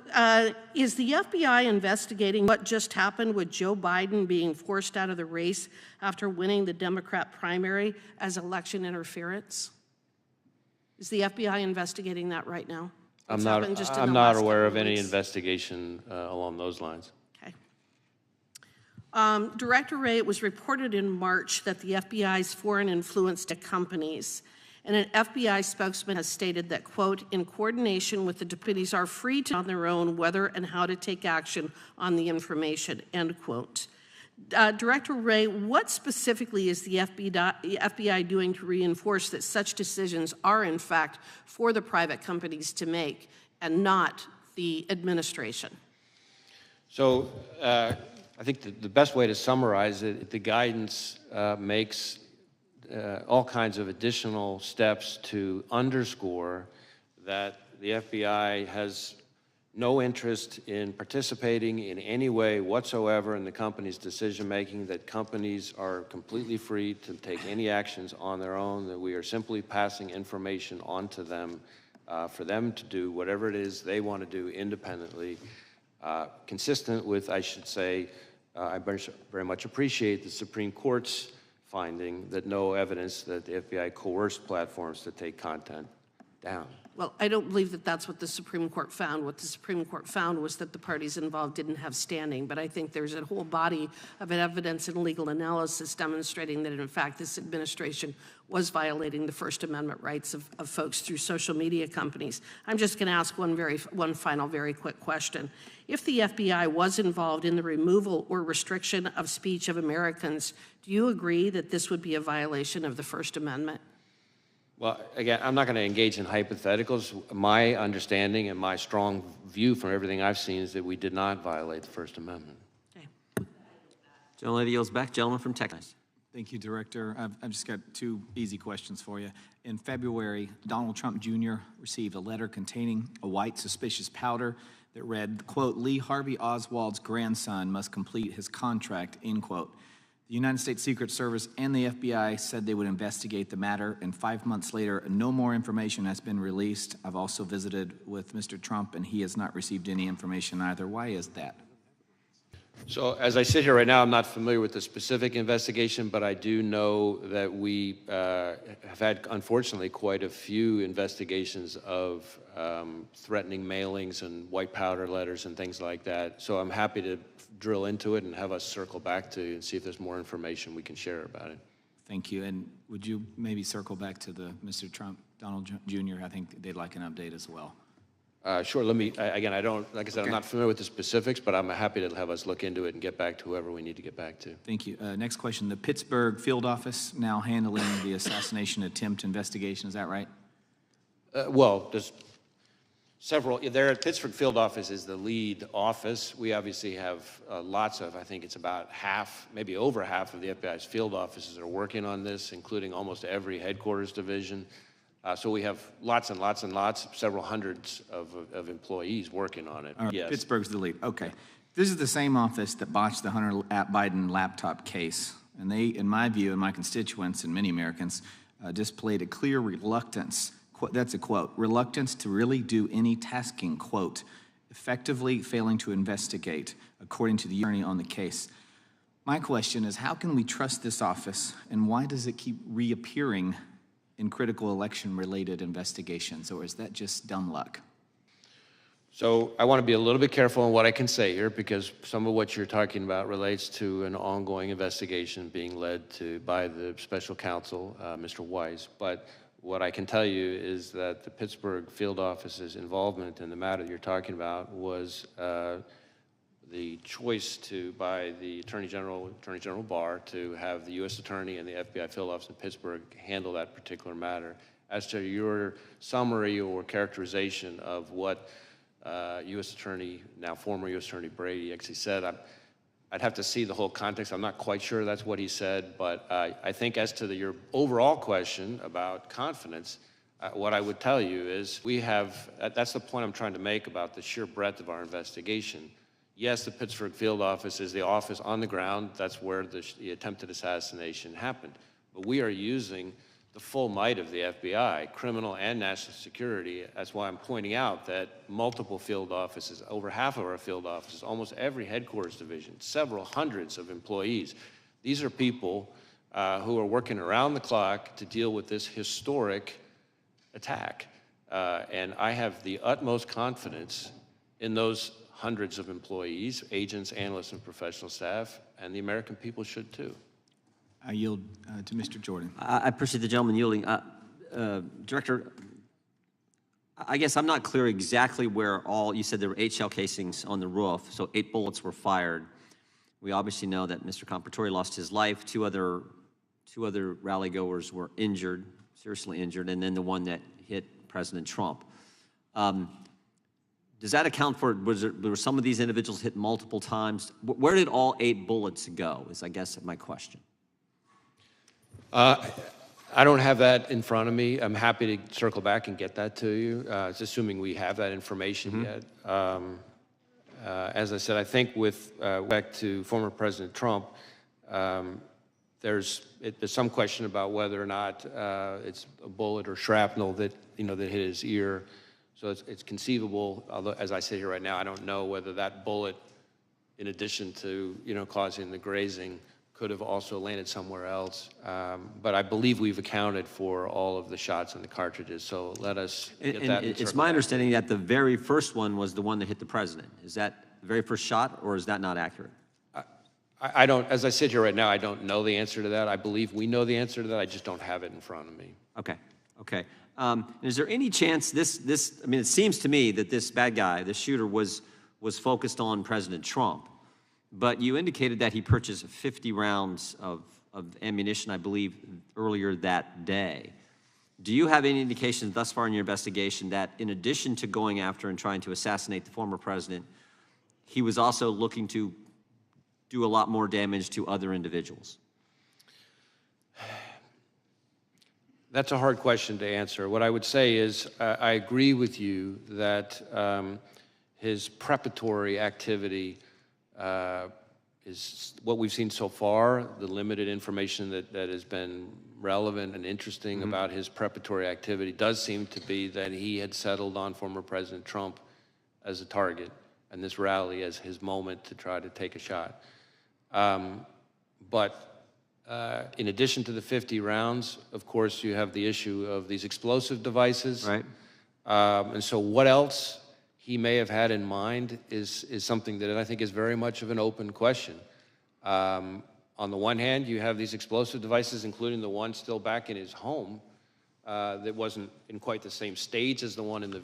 is the FBI investigating what just happened with Joe Biden being forced out of the race after winning the Democrat primary as election interference? Is the FBI investigating that right now? I'm not aware of any investigation along those lines. Okay. Director Wray, it was reported in March that the FBI's foreign influence to companies, and an FBI spokesman has stated that, quote, in coordination with the deputies are free to on their own whether and how to take action on the information, end quote. Director Wray, what specifically is the FBI doing to reinforce that such decisions are, in fact, for the private companies to make and not the administration? So I think the best way to summarize it, the guidance makes all kinds of additional steps to underscore that the FBI has no interest in participating in any way whatsoever in the company's decision-making, that companies are completely free to take any actions on their own, that we are simply passing information on to them for them to do whatever it is they want to do independently, consistent with, I should say, I very much appreciate the Supreme Court's finding that no evidence that the FBI coerced platforms to take content down. Well, I don't believe that that's what the Supreme Court found. What the Supreme Court found was that the parties involved didn't have standing, but I think there's a whole body of evidence and legal analysis demonstrating that, in fact, this administration was violating the First Amendment rights of folks through social media companies. I'm just going to ask one final very quick question. If the FBI was involved in the removal or restriction of speech of Americans, do you agree that this would be a violation of the First Amendment? Well, again, I'm not going to engage in hypotheticals. My understanding and my strong view from everything I've seen is that we did not violate the First Amendment. Okay. Gentlelady yields back. Gentleman from Texas. Thank you, Director. I've just got two easy questions for you. In February, Donald Trump Jr. received a letter containing a white suspicious powder that read, quote, Lee Harvey Oswald's grandson must complete his contract, end quote. The United States Secret Service and the FBI said they would investigate the matter, and 5 months later, no more information has been released. I've also visited with Mr. Trump, and he has not received any information either. Why is that? So as I sit here right now, I'm not familiar with the specific investigation, but I do know that we have had, unfortunately, quite a few investigations of threatening mailings and white powder letters and things like that. So I'm happy to drill into it and have us circle back to you and see if there's more information we can share about it. Thank you. And would you maybe circle back to the Mr. Trump, Donald Jr.? I think they'd like an update as well. Sure. Let me, again, I don't, like I said, Okay. I'm not familiar with the specifics, but I'm happy to have us look into it and get back to whoever we need to get back to. Thank you. Next question. The Pittsburgh field office now handling the assassination attempt investigation. Is that right? Well, there's several. There at Pittsburgh field office is the lead office. We obviously have lots of, I think it's about half, maybe over half of the FBI's field offices are working on this, including almost every headquarters division. So we have lots and lots and lots, several hundreds of employees working on it. All right. Yes. Pittsburgh's the lead. Okay. This is the same office that botched the Hunter Biden laptop case. And they, in my view, and my constituents and many Americans, displayed a clear reluctance, that's a quote, reluctance to really do any tasking, quote, effectively failing to investigate, according to the attorney on the case. My question is, how can we trust this office, and why does it keep reappearing in critical election-related investigations, or is that just dumb luck? So I want to be a little bit careful on what I can say here, because some of what you're talking about relates to an ongoing investigation being led by the special counsel, Mr. Weiss. But what I can tell you is that the Pittsburgh field office's involvement in the matter you're talking about was the choice by the Attorney General Barr to have the U.S. Attorney and the FBI field office in Pittsburgh handle that particular matter. As to your summary or characterization of what U.S. Attorney, now former U.S. Attorney Brady actually said, I'd have to see the whole context. I'm not quite sure that's what he said, but I think as to your overall question about confidence, what I would tell you is we have, that's the point I'm trying to make about the sheer breadth of our investigation. Yes, the Pittsburgh field office is the office on the ground. That's where the attempted assassination happened. But we are using the full might of the FBI, criminal and national security. That's why I'm pointing out that multiple field offices, over half of our field offices, almost every headquarters division, several hundreds of employees. These are people who are working around the clock to deal with this historic attack. And I have the utmost confidence in those hundreds of employees, agents, analysts, and professional staff, and the American people should too. I yield to Mr. Jordan. I appreciate the gentleman yielding. Director, I guess I'm not clear exactly where you said there were 8 shell casings on the roof, so 8 bullets were fired. We obviously know that Mr. Compratore lost his life. Two other rally goers were injured, seriously injured, and then the one that hit President Trump. Does that account for, were some of these individuals hit multiple times? Where did all 8 bullets go, is I guess my question. I don't have that in front of me. I'm happy to circle back and get that to you. It's assuming we have that information yet. As I said, I think with respect to former President Trump, there's some question about whether or not it's a bullet or shrapnel that that hit his ear. So it's conceivable. Although, as I sit here right now, I don't know whether that bullet, in addition to causing the grazing, could have also landed somewhere else. But I believe we've accounted for all of the shots and the cartridges. So let us get that. It's my understanding that the very first one was the one that hit the president. Is that the very first shot, or is that not accurate? I don't, as I sit here right now, I don't know the answer to that. I believe we know the answer to that. I just don't have it in front of me. Okay, okay. Is there any chance I mean, it seems to me that this bad guy, this shooter, was focused on President Trump, but you indicated that he purchased 50 rounds of ammunition, I believe, earlier that day. Do you have any indication thus far in your investigation that in addition to going after and trying to assassinate the former president, he was also looking to do a lot more damage to other individuals? That's a hard question to answer. What I would say is I agree with you that his preparatory activity is what we've seen so far, the limited information that has been relevant and interesting about his preparatory activity does seem to be that he had settled on former President Trump as a target and this rally as his moment to try to take a shot. In addition to the 50 rounds, of course, you have the issue of these explosive devices. Right. And so what else he may have had in mind is something that I think is very much of an open question. On the one hand, you have these explosive devices, including the one still back in his home that wasn't in quite the same stage as the one in the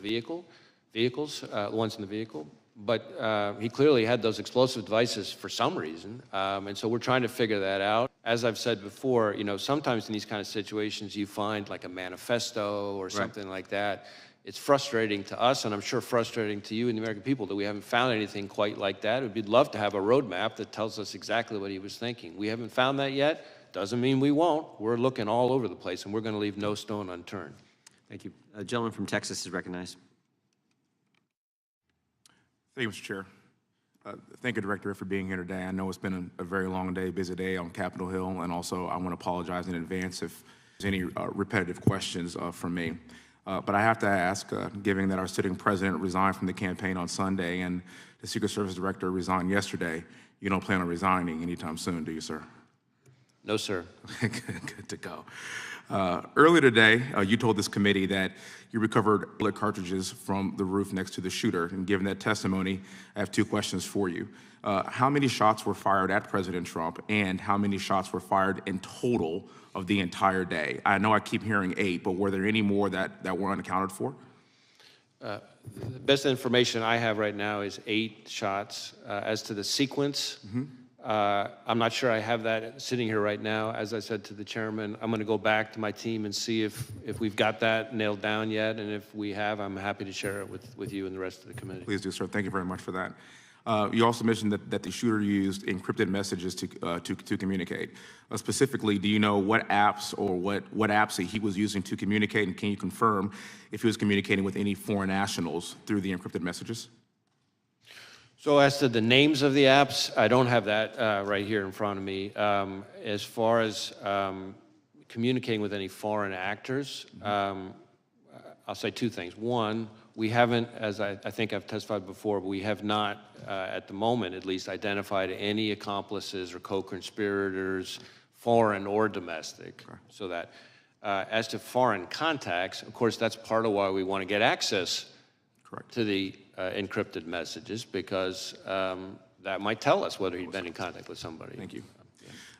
ones in the vehicle. But he clearly had those explosive devices for some reason, and so we're trying to figure that out. As I've said before, sometimes in these kind of situations you find like a manifesto or something like that. It's frustrating to us, and I'm sure frustrating to you and the American people, that we haven't found anything quite like that. We'd love to have a roadmap that tells us exactly what he was thinking. We haven't found that yet. Doesn't mean we won't. We're looking all over the place, and we're going to leave no stone unturned. Thank you. A gentleman from Texas is recognized. Thank you, Mr. Chair. Thank you, Director, for being here today. I know it's been a very long day, busy day on Capitol Hill, and also I want to apologize in advance if there's any repetitive questions from me. But I have to ask, given that our sitting president resigned from the campaign on Sunday and the Secret Service director resigned yesterday, you don't plan on resigning anytime soon, do you, sir? No, sir. Good to go. Earlier today, you told this committee that you recovered bullet cartridges from the roof next to the shooter. And given that testimony, I have 2 questions for you. How many shots were fired at President Trump, and how many shots were fired in total of the entire day? I know I keep hearing 8, but were there any more that were unaccounted for? The best information I have right now is 8 shots. As to the sequence, I'm not sure I have that sitting here right now. As I said to the chairman, I'm going to go back to my team and see if we've got that nailed down yet. And if we have, I'm happy to share it with you and the rest of the committee. Please do, sir. Thank you very much for that. You also mentioned that the shooter used encrypted messages to communicate. Specifically, do you know what apps or what apps that he was using to communicate, and can you confirm if he was communicating with any foreign nationals through the encrypted messages? So as to the names of the apps, I don't have that right here in front of me. As far as communicating with any foreign actors, I'll say 2 things. One, we haven't, as I think I've testified before, but we have not, at the moment at least, identified any accomplices or co-conspirators, foreign or domestic. Okay. So that, as to foreign contacts, of course, that's part of why we want to get access to the encrypted messages, because that might tell us whether he'd been in contact with somebody. Thank you.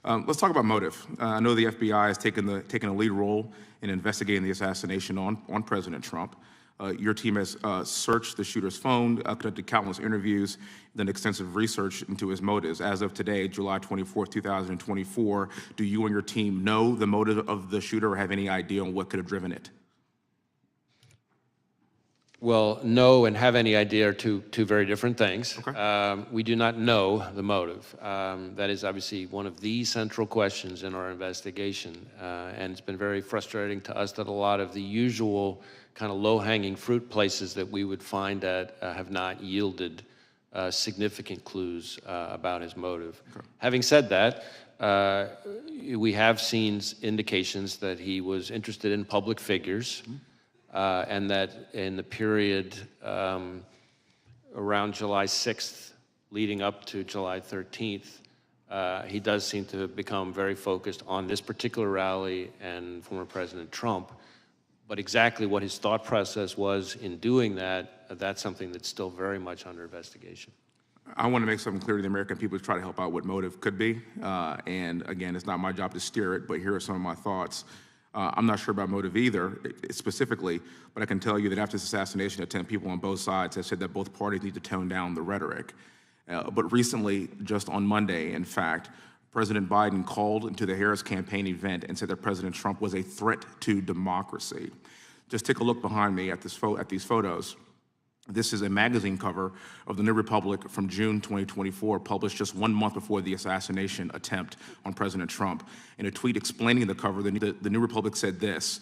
Let's talk about motive. I know the FBI has taken a lead role in investigating the assassination on President Trump. Your team has searched the shooter's phone, conducted countless interviews, done extensive research into his motives. As of today, July 24th, 2024, do you and your team know the motive of the shooter or have any idea on what could have driven it? Well, know and have any idea are two very different things. Okay. We do not know the motive. That is obviously one of the central questions in our investigation. And it's been very frustrating to us that a lot of the usual kind of low-hanging fruit places that we would find at have not yielded significant clues about his motive. Okay. Having said that, we have seen indications that he was interested in public figures. Mm-hmm. And that in the period around July 6th, leading up to July 13th, he does seem to have become very focused on this particular rally and former President Trump. But exactly what his thought process was in doing that, that's something that's still very much under investigation. I want to make something clear to the American people to try to help out what motive could be. And again, it's not my job to steer it, but here are some of my thoughts. I'm not sure about motive either, specifically, but I can tell you that after this assassination attempt, people on both sides have said that both parties need to tone down the rhetoric. But recently, just on Monday, in fact, President Biden called into the Harris campaign event and said that President Trump was a threat to democracy. Just take a look behind me at these photos. This is a magazine cover of the New Republic from June 2024, published just 1 month before the assassination attempt on President Trump. In a tweet explaining the cover, the New Republic said this: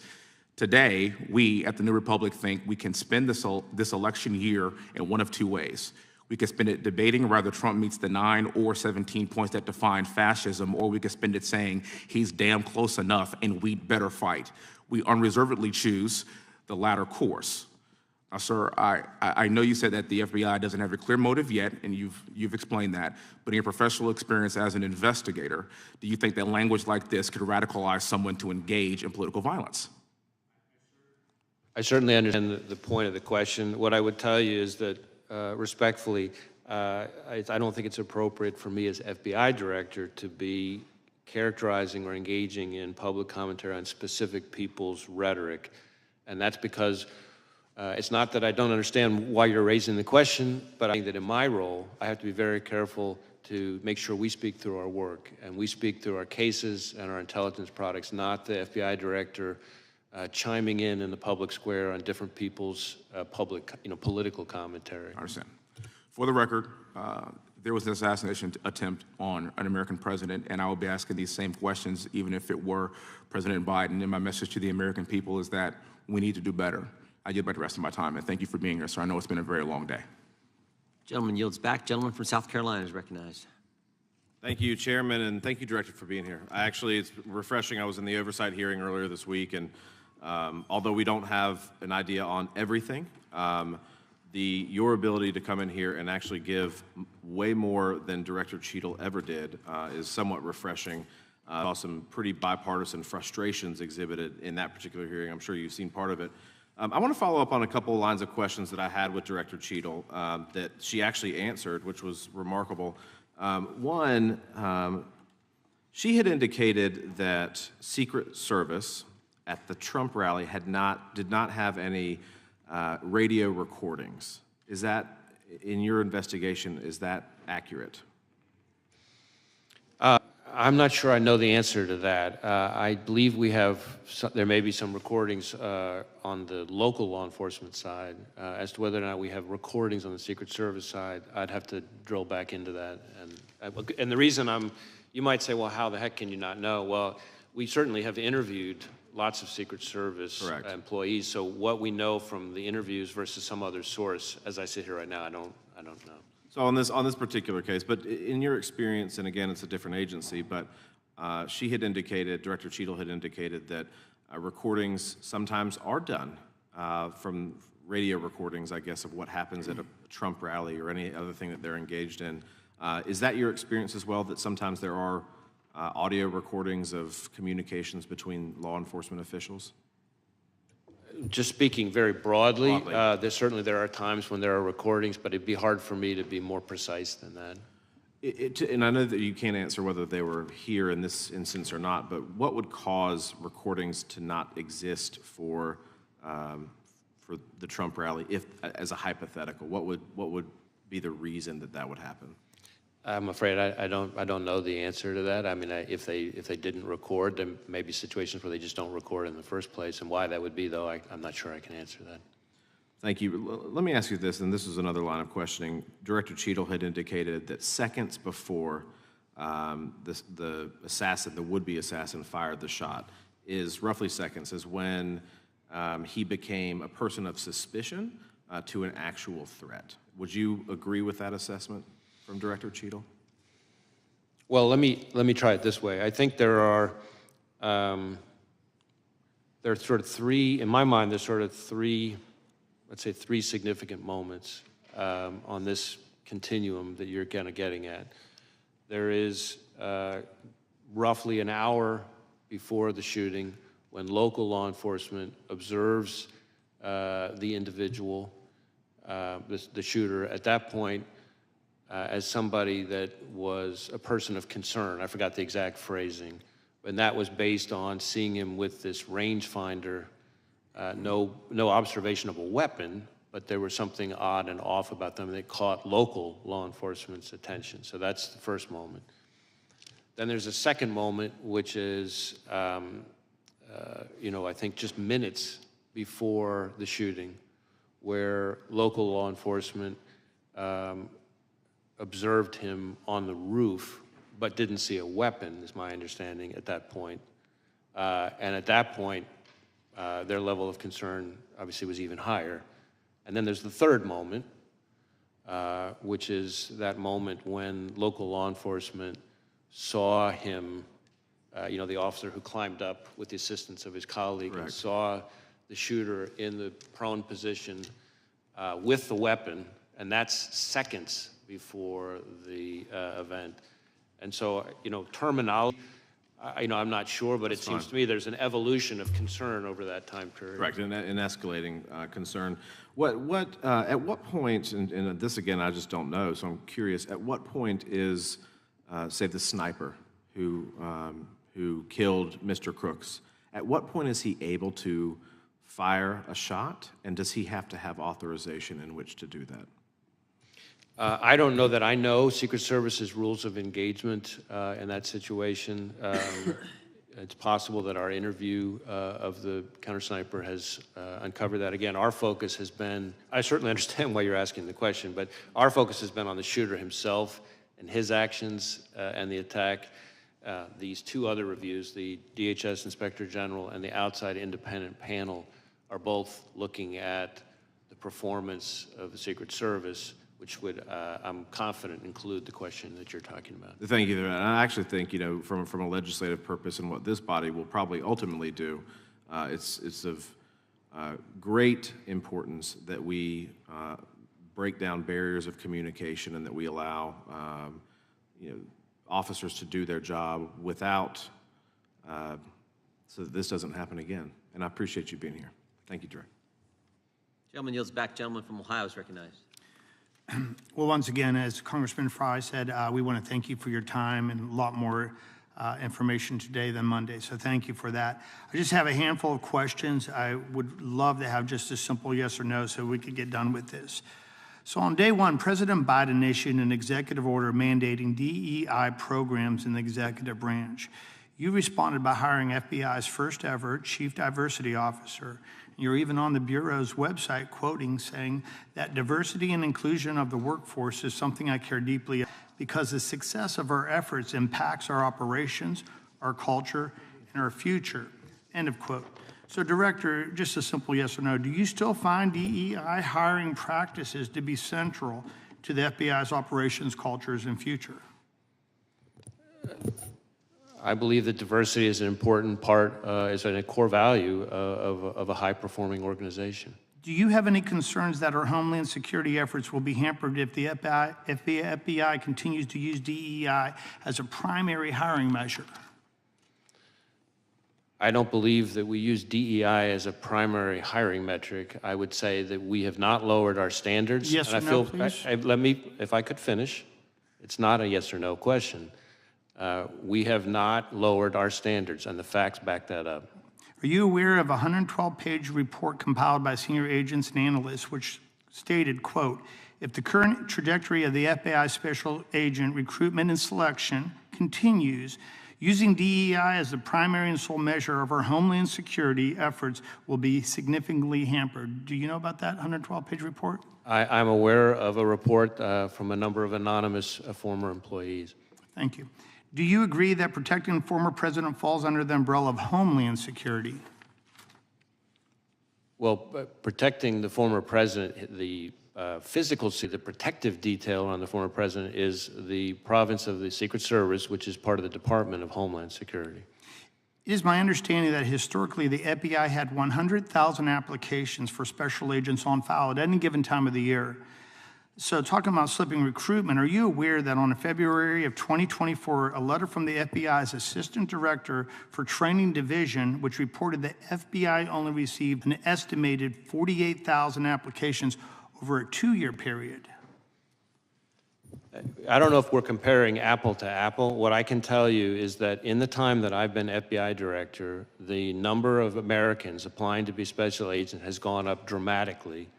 "Today, we at the New Republic think we can spend this election year in one of two ways. We could spend it debating whether Trump meets the 9 or 17 points that define fascism, or we could spend it saying he's damn close enough and we'd better fight. We unreservedly choose the latter course." Now, sir, I know you said that the FBI doesn't have a clear motive yet, and you've explained that, but in your professional experience as an investigator, do you think that language like this could radicalize someone to engage in political violence? I certainly understand the point of the question. What I would tell you is that, respectfully, I don't think it's appropriate for me as FBI director to be characterizing or engaging in public commentary on specific people's rhetoric, and that's because it's not that I don't understand why you're raising the question, but I think that in my role, I have to be very careful to make sure we speak through our work, and we speak through our cases and our intelligence products, not the FBI director chiming in the public square on different people's political commentary. I understand. For the record, there was an assassination attempt on an American president, and I will be asking these same questions even if it were President Biden. And my message to the American people is that we need to do better. I yield back the rest of my time, and thank you for being here, sir. I know it's been a very long day. Gentleman yields back. Gentleman from South Carolina is recognized. Thank you, Chairman, and thank you, Director, for being here. It's refreshing. I was in the oversight hearing earlier this week, and although we don't have an idea on everything, your ability to come in here and actually give way more than Director Cheadle ever did is somewhat refreshing. I saw some pretty bipartisan frustrations exhibited in that particular hearing. I'm sure you've seen part of it. I want to follow up on a couple of lines of questions that I had with Director Cheadle that she actually answered, which was remarkable. One, she had indicated that Secret Service at the Trump rally did not have any radio recordings. Is that, in your investigation, is that accurate? I'm not sure I know the answer to that. I believe there may be some recordings on the local law enforcement side. As to whether or not we have recordings on the Secret Service side, I'd have to drill back into that. And the reason you might say, well, how the heck can you not know? Well, we certainly have interviewed lots of Secret Service employees, so what we know from the interviews versus some other source, as I sit here right now, I don't know. So on this particular case, but in your experience, and again, it's a different agency, but she had indicated, Director Cheadle had indicated that recordings sometimes are done from radio recordings, I guess, of what happens at a Trump rally or any other thing that they're engaged in. Is that your experience as well, that sometimes there are audio recordings of communications between law enforcement officials? Just speaking very broadly, there are times when there are recordings, but it'd be hard for me to be more precise than that. And I know that you can't answer whether they were here in this instance or not, but what would cause recordings to not exist for the Trump rally, if as a hypothetical? What would be the reason that would happen? I'm afraid I don't know the answer to that. I mean, if they didn't record, there may be situations where they just don't record in the first place, and why that would be, though, I'm not sure I can answer that. Thank you. Let me ask you this, and this is another line of questioning. Director Cheadle had indicated that seconds before the assassin, the would-be assassin, fired the shot, is roughly seconds, is when he became a person of suspicion to an actual threat. Would you agree with that assessment from Director Cheadle? Well, let me try it this way. I think there are sort of three, in my mind, there's sort of three, let's say three significant moments on this continuum that you're kind of getting at. There is roughly an hour before the shooting when local law enforcement observes the individual, the shooter. At that point, as somebody that was a person of concern. I forgot the exact phrasing, and that was based on seeing him with this rangefinder, no observation of a weapon, but there was something odd and off about them that caught local law enforcement's attention. So that's the first moment. Then there's a second moment, which is, I think just minutes before the shooting, where local law enforcement observed him on the roof, but didn't see a weapon, is my understanding at that point. And at that point, their level of concern obviously was even higher. And then there's the third moment, which is that moment when local law enforcement saw him, the officer who climbed up with the assistance of his colleague, and saw the shooter in the prone position with the weapon, and that's seconds before the event. And so, terminology, I'm not sure, but it seems to me there's an evolution of concern over that time period. Correct, and escalating concern. At what point, and this again, I just don't know, so I'm curious, at what point is, say, the sniper who killed Mr. Crooks, at what point is he able to fire a shot, and does he have to have authorization in which to do that? I don't know that I know Secret Service's rules of engagement in that situation. It's possible that our interview of the counter-sniper has uncovered that. Again, our focus has been, I certainly understand why you're asking the question, but our focus has been on the shooter himself and his actions and the attack. These two other reviews, the DHS Inspector General and the outside independent panel, are both looking at the performance of the Secret Service, which would, I'm confident, include the question that you're talking about. Thank you. And I actually think, from a legislative purpose and what this body will probably ultimately do, it's of great importance that we break down barriers of communication and that we allow, officers to do their job without, so that this doesn't happen again. And I appreciate you being here. Thank you, Director. Gentleman yields back. Gentleman from Ohio is recognized. Well, once again, as Congressman Fry said, we want to thank you for your time and a lot more information today than Monday. So thank you for that. I just have a handful of questions. I would love to have just a simple yes or no so we could get done with this. So on day one, President Biden issued an executive order mandating DEI programs in the executive branch. You responded by hiring FBI's first ever chief diversity officer. You're even on the Bureau's website quoting, saying that diversity and inclusion of the workforce is something I care deeply about because the success of our efforts impacts our operations, our culture, and our future, end of quote. So Director, just a simple yes or no, do you still find DEI hiring practices to be central to the FBI's operations, cultures, and future? I believe that diversity is an important part, is a core value of a high-performing organization. Do you have any concerns that our Homeland Security efforts will be hampered if the FBI continues to use DEI as a primary hiring measure? I don't believe that we use DEI as a primary hiring metric. I would say that we have not lowered our standards. Yes or no, please? Let me, if I could finish. It's not a yes or no question. We have not lowered our standards, and the facts back that up. Are you aware of a 112-page report compiled by senior agents and analysts which stated, quote, if the current trajectory of the FBI special agent recruitment and selection continues, using DEI as the primary and sole measure of our homeland security efforts will be significantly hampered. Do you know about that 112-page report? I'm aware of a report from a number of anonymous former employees. Thank you. Do you agree that protecting the former president falls under the umbrella of homeland security? Well, protecting the former president, the physical, the protective detail on the former president is the province of the Secret Service, which is part of the Department of Homeland Security. It is my understanding that historically the FBI had 100,000 applications for special agents on file at any given time of the year. So talking about slipping recruitment, are you aware that on February of 2024, a letter from the FBI's Assistant Director for Training Division, which reported that FBI only received an estimated 48,000 applications over a 2-year period? I don't know if we're comparing apple to apple. What I can tell you is that in the time that I've been FBI director, the number of Americans applying to be special agent has gone up dramatically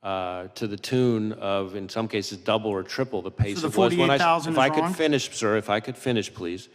to the tune of, in some cases, double or triple the pace So it the was when I... 48,000 If I is could wrong? finish, sir, if I could finish, please.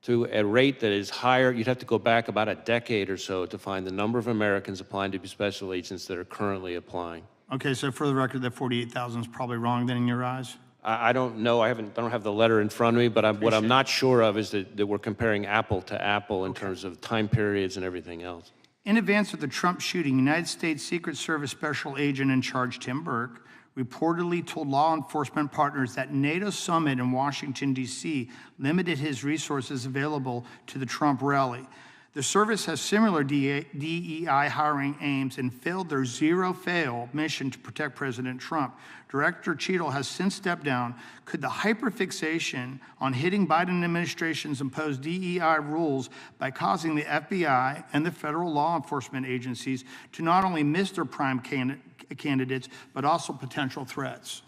To a rate that is higher, you'd have to go back about a decade or so to find the number of Americans applying to be special agents that are currently applying. Okay, so for the record, that 48,000 is probably wrong then in your eyes? I don't know. I don't have the letter in front of me, but what I'm not sure of is that we're comparing apple to apple in terms of time periods and everything else. In advance of the Trump shooting, United States Secret Service Special Agent in Charge Tim Burke reportedly told law enforcement partners that NATO summit in Washington, D.C. limited his resources available to the Trump rally. The service has similar DEI hiring aims and failed their zero-fail mission to protect President Trump. Director Cheadle has since stepped down. Could the hyperfixation on hitting Biden administration's imposed DEI rules by causing the FBI and the federal law enforcement agencies to not only miss their prime candidates, but also potential threats?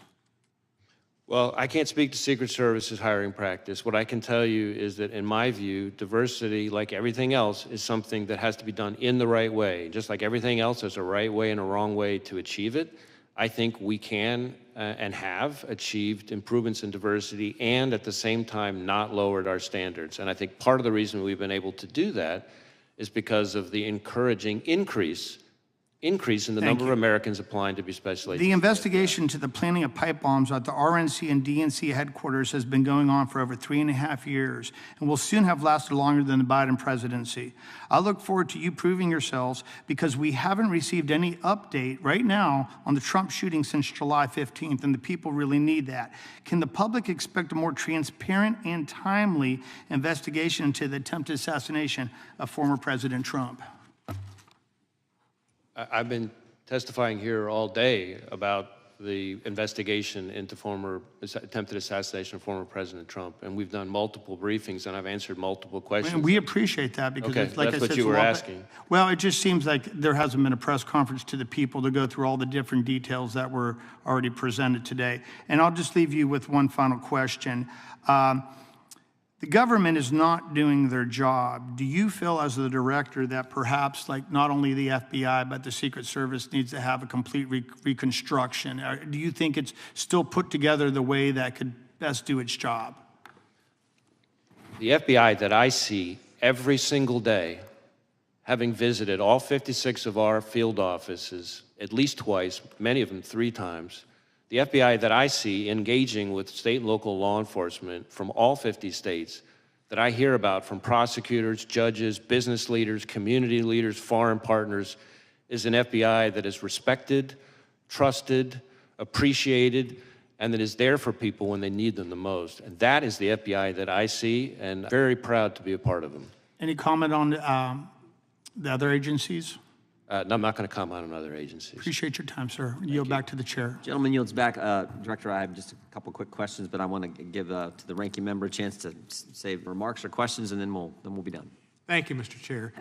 Well, I can't speak to Secret Service's hiring practice. What I can tell you is that, in my view, diversity, like everything else, is something that has to be done in the right way. Just like everything else, there's a right way and a wrong way to achieve it. I think we can and have achieved improvements in diversity and, at the same time, not lowered our standards. And I think part of the reason we've been able to do that is because of the encouraging increase in the number of Americans applying to be special agents. The investigation into the planting of pipe bombs at the RNC and DNC headquarters has been going on for over 3.5 years and will soon have lasted longer than the Biden presidency. I look forward to you proving yourselves, because we haven't received any update right now on the Trump shooting since July 15th, and the people really need that. Can the public expect a more transparent and timely investigation into the attempted assassination of former President Trump? I've been testifying here all day about the investigation into attempted assassination of former President Trump, and we've done multiple briefings, and I've answered multiple questions. And we appreciate that, because, Okay, like that's I what said, you it's a were lot, asking. Well, it just seems like there hasn't been a press conference to the people to go through all the different details that were already presented today. And I'll just leave you with one final question. The government is not doing their job. Do you feel, as the director, that perhaps, like, not only the FBI, but the Secret Service needs to have a complete reconstruction? Or do you think it's still put together the way that could best do its job? The FBI that I see every single day, having visited all 56 of our field offices at least twice, many of them 3 times, the FBI that I see engaging with state and local law enforcement from all 50 states, that I hear about from prosecutors, judges, business leaders, community leaders, foreign partners, is an FBI that is respected, trusted, appreciated, and that is there for people when they need them the most. And that is the FBI that I see, and I'm very proud to be a part of them. Any comment on the other agencies? No, I'm not going to comment on other agencies. Appreciate your time, sir. Yield back to the chair. Gentleman yields back. Director, I have just a couple quick questions, but I want to give to the ranking member a chance to say remarks or questions, and then we'll be done. Thank you, Mr. Chair.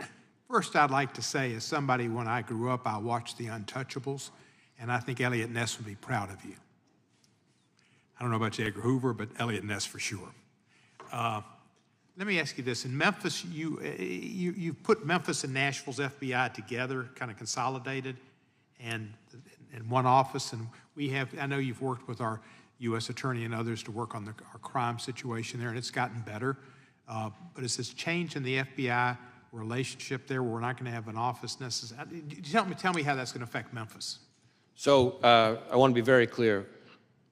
First, I'd like to say, as somebody, when I grew up, I watched The Untouchables, and I think Elliot Ness would be proud of you. I don't know about J. Edgar Hoover, but Elliot Ness for sure. Let me ask you this. In Memphis, you've put Memphis and Nashville's FBI together, kind of consolidated, and in one office. And I know you've worked with our U.S. Attorney and others to work on our crime situation there, and it's gotten better. But is this change in the FBI relationship there where we're not going to have an office necessarily? Tell me how that's going to affect Memphis. So I want to be very clear.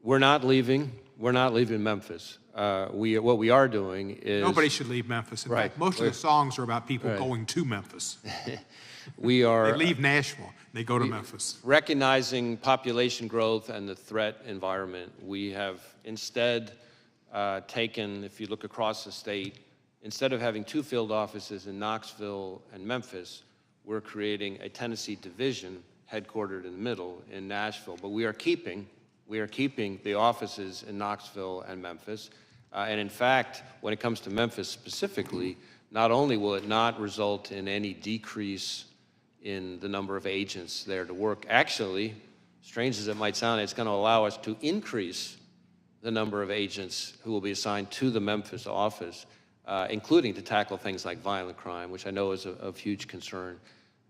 We're not leaving Memphis. What we are doing is... Nobody should leave Memphis. In fact, most of the songs are about people going to Memphis. We are... They leave Nashville. They go to Memphis. Recognizing population growth and the threat environment, we have instead taken, if you look across the state, instead of having 2 field offices in Knoxville and Memphis, we're creating a Tennessee division headquartered in the middle in Nashville. But we are keeping the offices in Knoxville and Memphis. And in fact, when it comes to Memphis specifically, not only will it not result in any decrease in the number of agents there to work, actually, strange as it might sound, it's going to allow us to increase the number of agents who will be assigned to the Memphis office, including to tackle things like violent crime, which I know is of huge concern.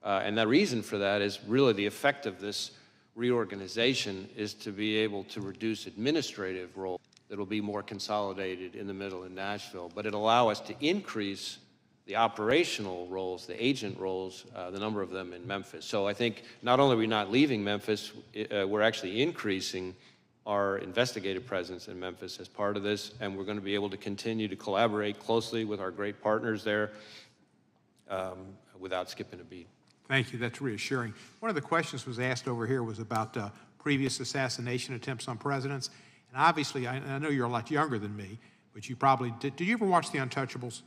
And the reason for that is really the effect of this reorganization is to be able to reduce administrative roles that will be more consolidated in the middle in Nashville, but it'll allow us to increase the operational roles, the agent roles, the number of them in Memphis. So I think not only are we not leaving Memphis, we're actually increasing our investigative presence in Memphis as part of this, and we're going to be able to continue to collaborate closely with our great partners there without skipping a beat. Thank you. That's reassuring. One of the questions was asked over here was about previous assassination attempts on presidents. And obviously, I know you're a lot younger than me, but you probably did. Did you ever watch The Untouchables?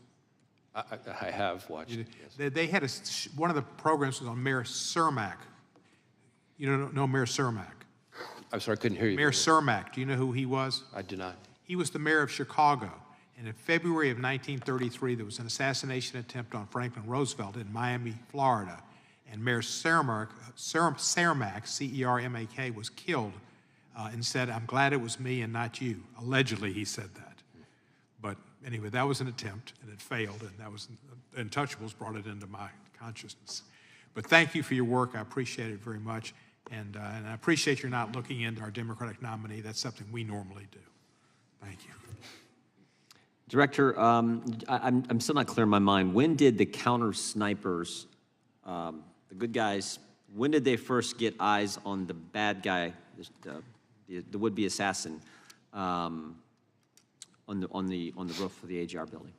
I have watched it, yes. They had one of the programs was on Mayor Cermak. You don't know Mayor Cermak? I'm sorry, I couldn't hear you. Mayor Cermak, do you know who he was? I do not. He was the mayor of Chicago. And in February of 1933, there was an assassination attempt on Franklin Roosevelt in Miami, Florida. And Mayor Cermak, C-E-R-M-A-K, was killed and said, "I'm glad it was me and not you." Allegedly, he said that. But anyway, that was an attempt, and it failed, and that was, Untouchables brought it into my consciousness. But thank you for your work. I appreciate it very much, and I appreciate you're not looking into our Democratic nominee. That's something we normally do. Thank you. Director, I'm still not clear in my mind. When did the counter snipers, the good guys, when did they first get eyes on the bad guy, the would-be assassin, on the roof of the AGR building?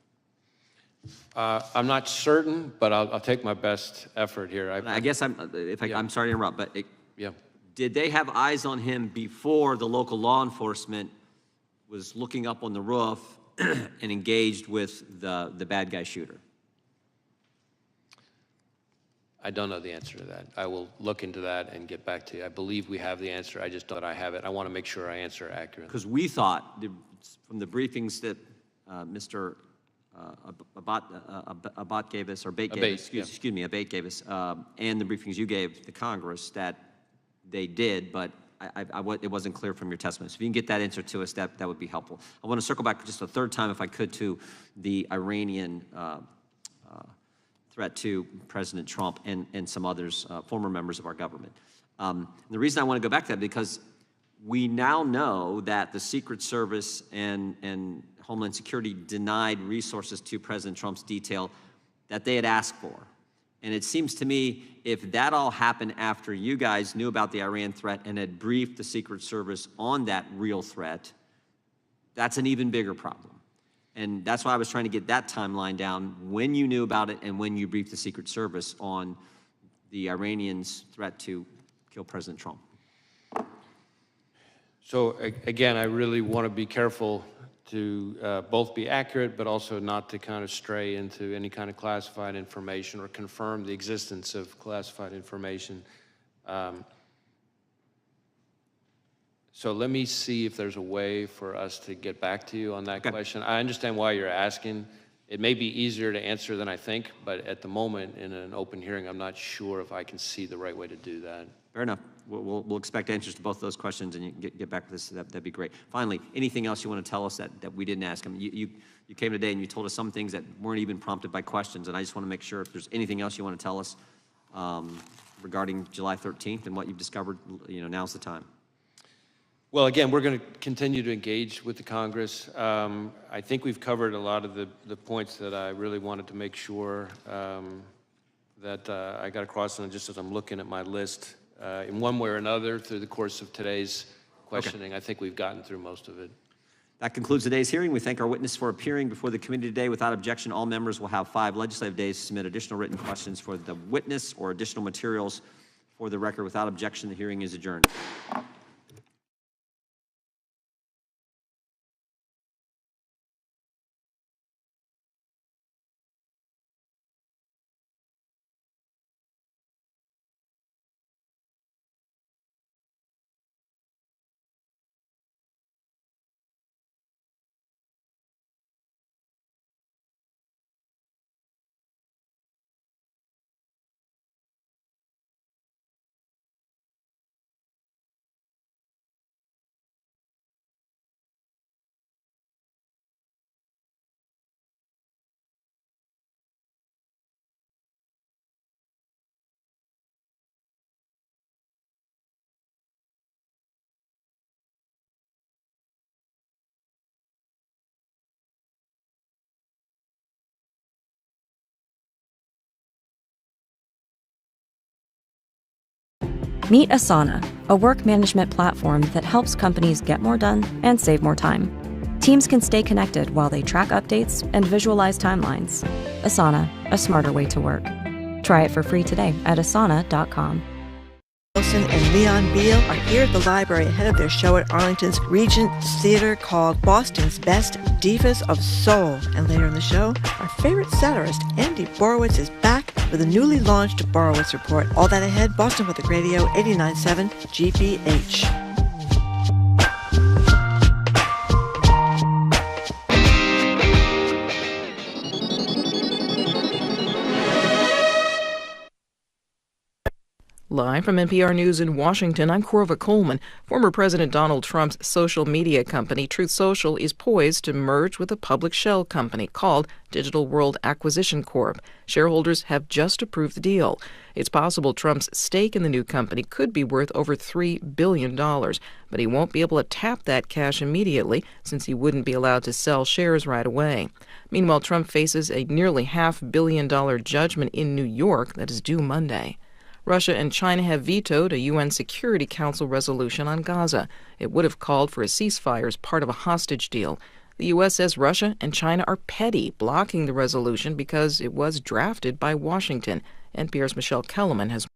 I'm not certain, but I'll take my best effort here. I guess I'm sorry to interrupt, but yeah. Did they have eyes on him before the local law enforcement was looking up on the roof and engaged with the bad guy shooter? I don't know the answer to that. I will look into that and get back to you. I believe we have the answer. I just don't know that I have it. I want to make sure I answer accurately. Because we thought, from the briefings that Mr. Abate gave us, or Abate gave us, excuse me, Abate gave us, and the briefings you gave the Congress, that they did, but it wasn't clear from your testimony. So if you can get that answer to us, that would be helpful. I want to circle back just a third time, if I could, to the Iranian threat to President Trump and some others, former members of our government. The reason I want to go back to that, because we now know that the Secret Service and Homeland Security denied resources to President Trump's detail that they had asked for. And it seems to me, if that all happened after you guys knew about the Iran threat and had briefed the Secret Service on that real threat, that's an even bigger problem. And that's why I was trying to get that timeline down, when you knew about it and when you briefed the Secret Service on the Iranians' threat to kill President Trump. So again, I really want to be careful to both be accurate, but also not to kind of stray into any kind of classified information or confirm the existence of classified information. So let me see if there's a way for us to get back to you on that question. I understand why you're asking. It may be easier to answer than I think, but at the moment in an open hearing, I'm not sure if I can see the right way to do that. Fair enough. We'll expect answers to both of those questions, and you can get back to this. That'd be great. Finally, anything else you want to tell us that we didn't ask? I mean, you came today and you told us some things that weren't even prompted by questions, and I just want to make sure if there's anything else you want to tell us regarding July 13th and what you've discovered, now's the time. Well, again, we're going to continue to engage with the Congress. I think we've covered a lot of the points that I really wanted to make sure that I got across, and just as I'm looking at my list, in one way or another through the course of today's questioning, I think we've gotten through most of it. That concludes today's hearing. We thank our witness for appearing before the committee today. Without objection, all members will have 5 legislative days to submit additional written questions for the witness or additional materials for the record. Without objection, the hearing is adjourned. Meet Asana, a work management platform that helps companies get more done and save more time. Teams can stay connected while they track updates and visualize timelines. Asana, a smarter way to work. Try it for free today at asana.com. Wilson and Leon Beal are here at the library ahead of their show at Arlington's Regent Theater called Boston's Best Divas of Soul. And later in the show, our favorite satirist, Andy Borowitz, is back with a newly launched Borowitz Report. All that ahead, Boston Public Radio 89.7 GBH. Live from NPR News in Washington, I'm Corva Coleman. Former President Donald Trump's social media company, Truth Social, is poised to merge with a public shell company called Digital World Acquisition Corp. Shareholders have just approved the deal. It's possible Trump's stake in the new company could be worth over $3 billion, but he won't be able to tap that cash immediately since he wouldn't be allowed to sell shares right away. Meanwhile, Trump faces a nearly $500 million judgment in New York that is due Monday. Russia and China have vetoed a UN Security Council resolution on Gaza. It would have called for a ceasefire as part of a hostage deal. The U.S. says Russia and China are petty, blocking the resolution because it was drafted by Washington. NPR's Michelle Kellerman has more.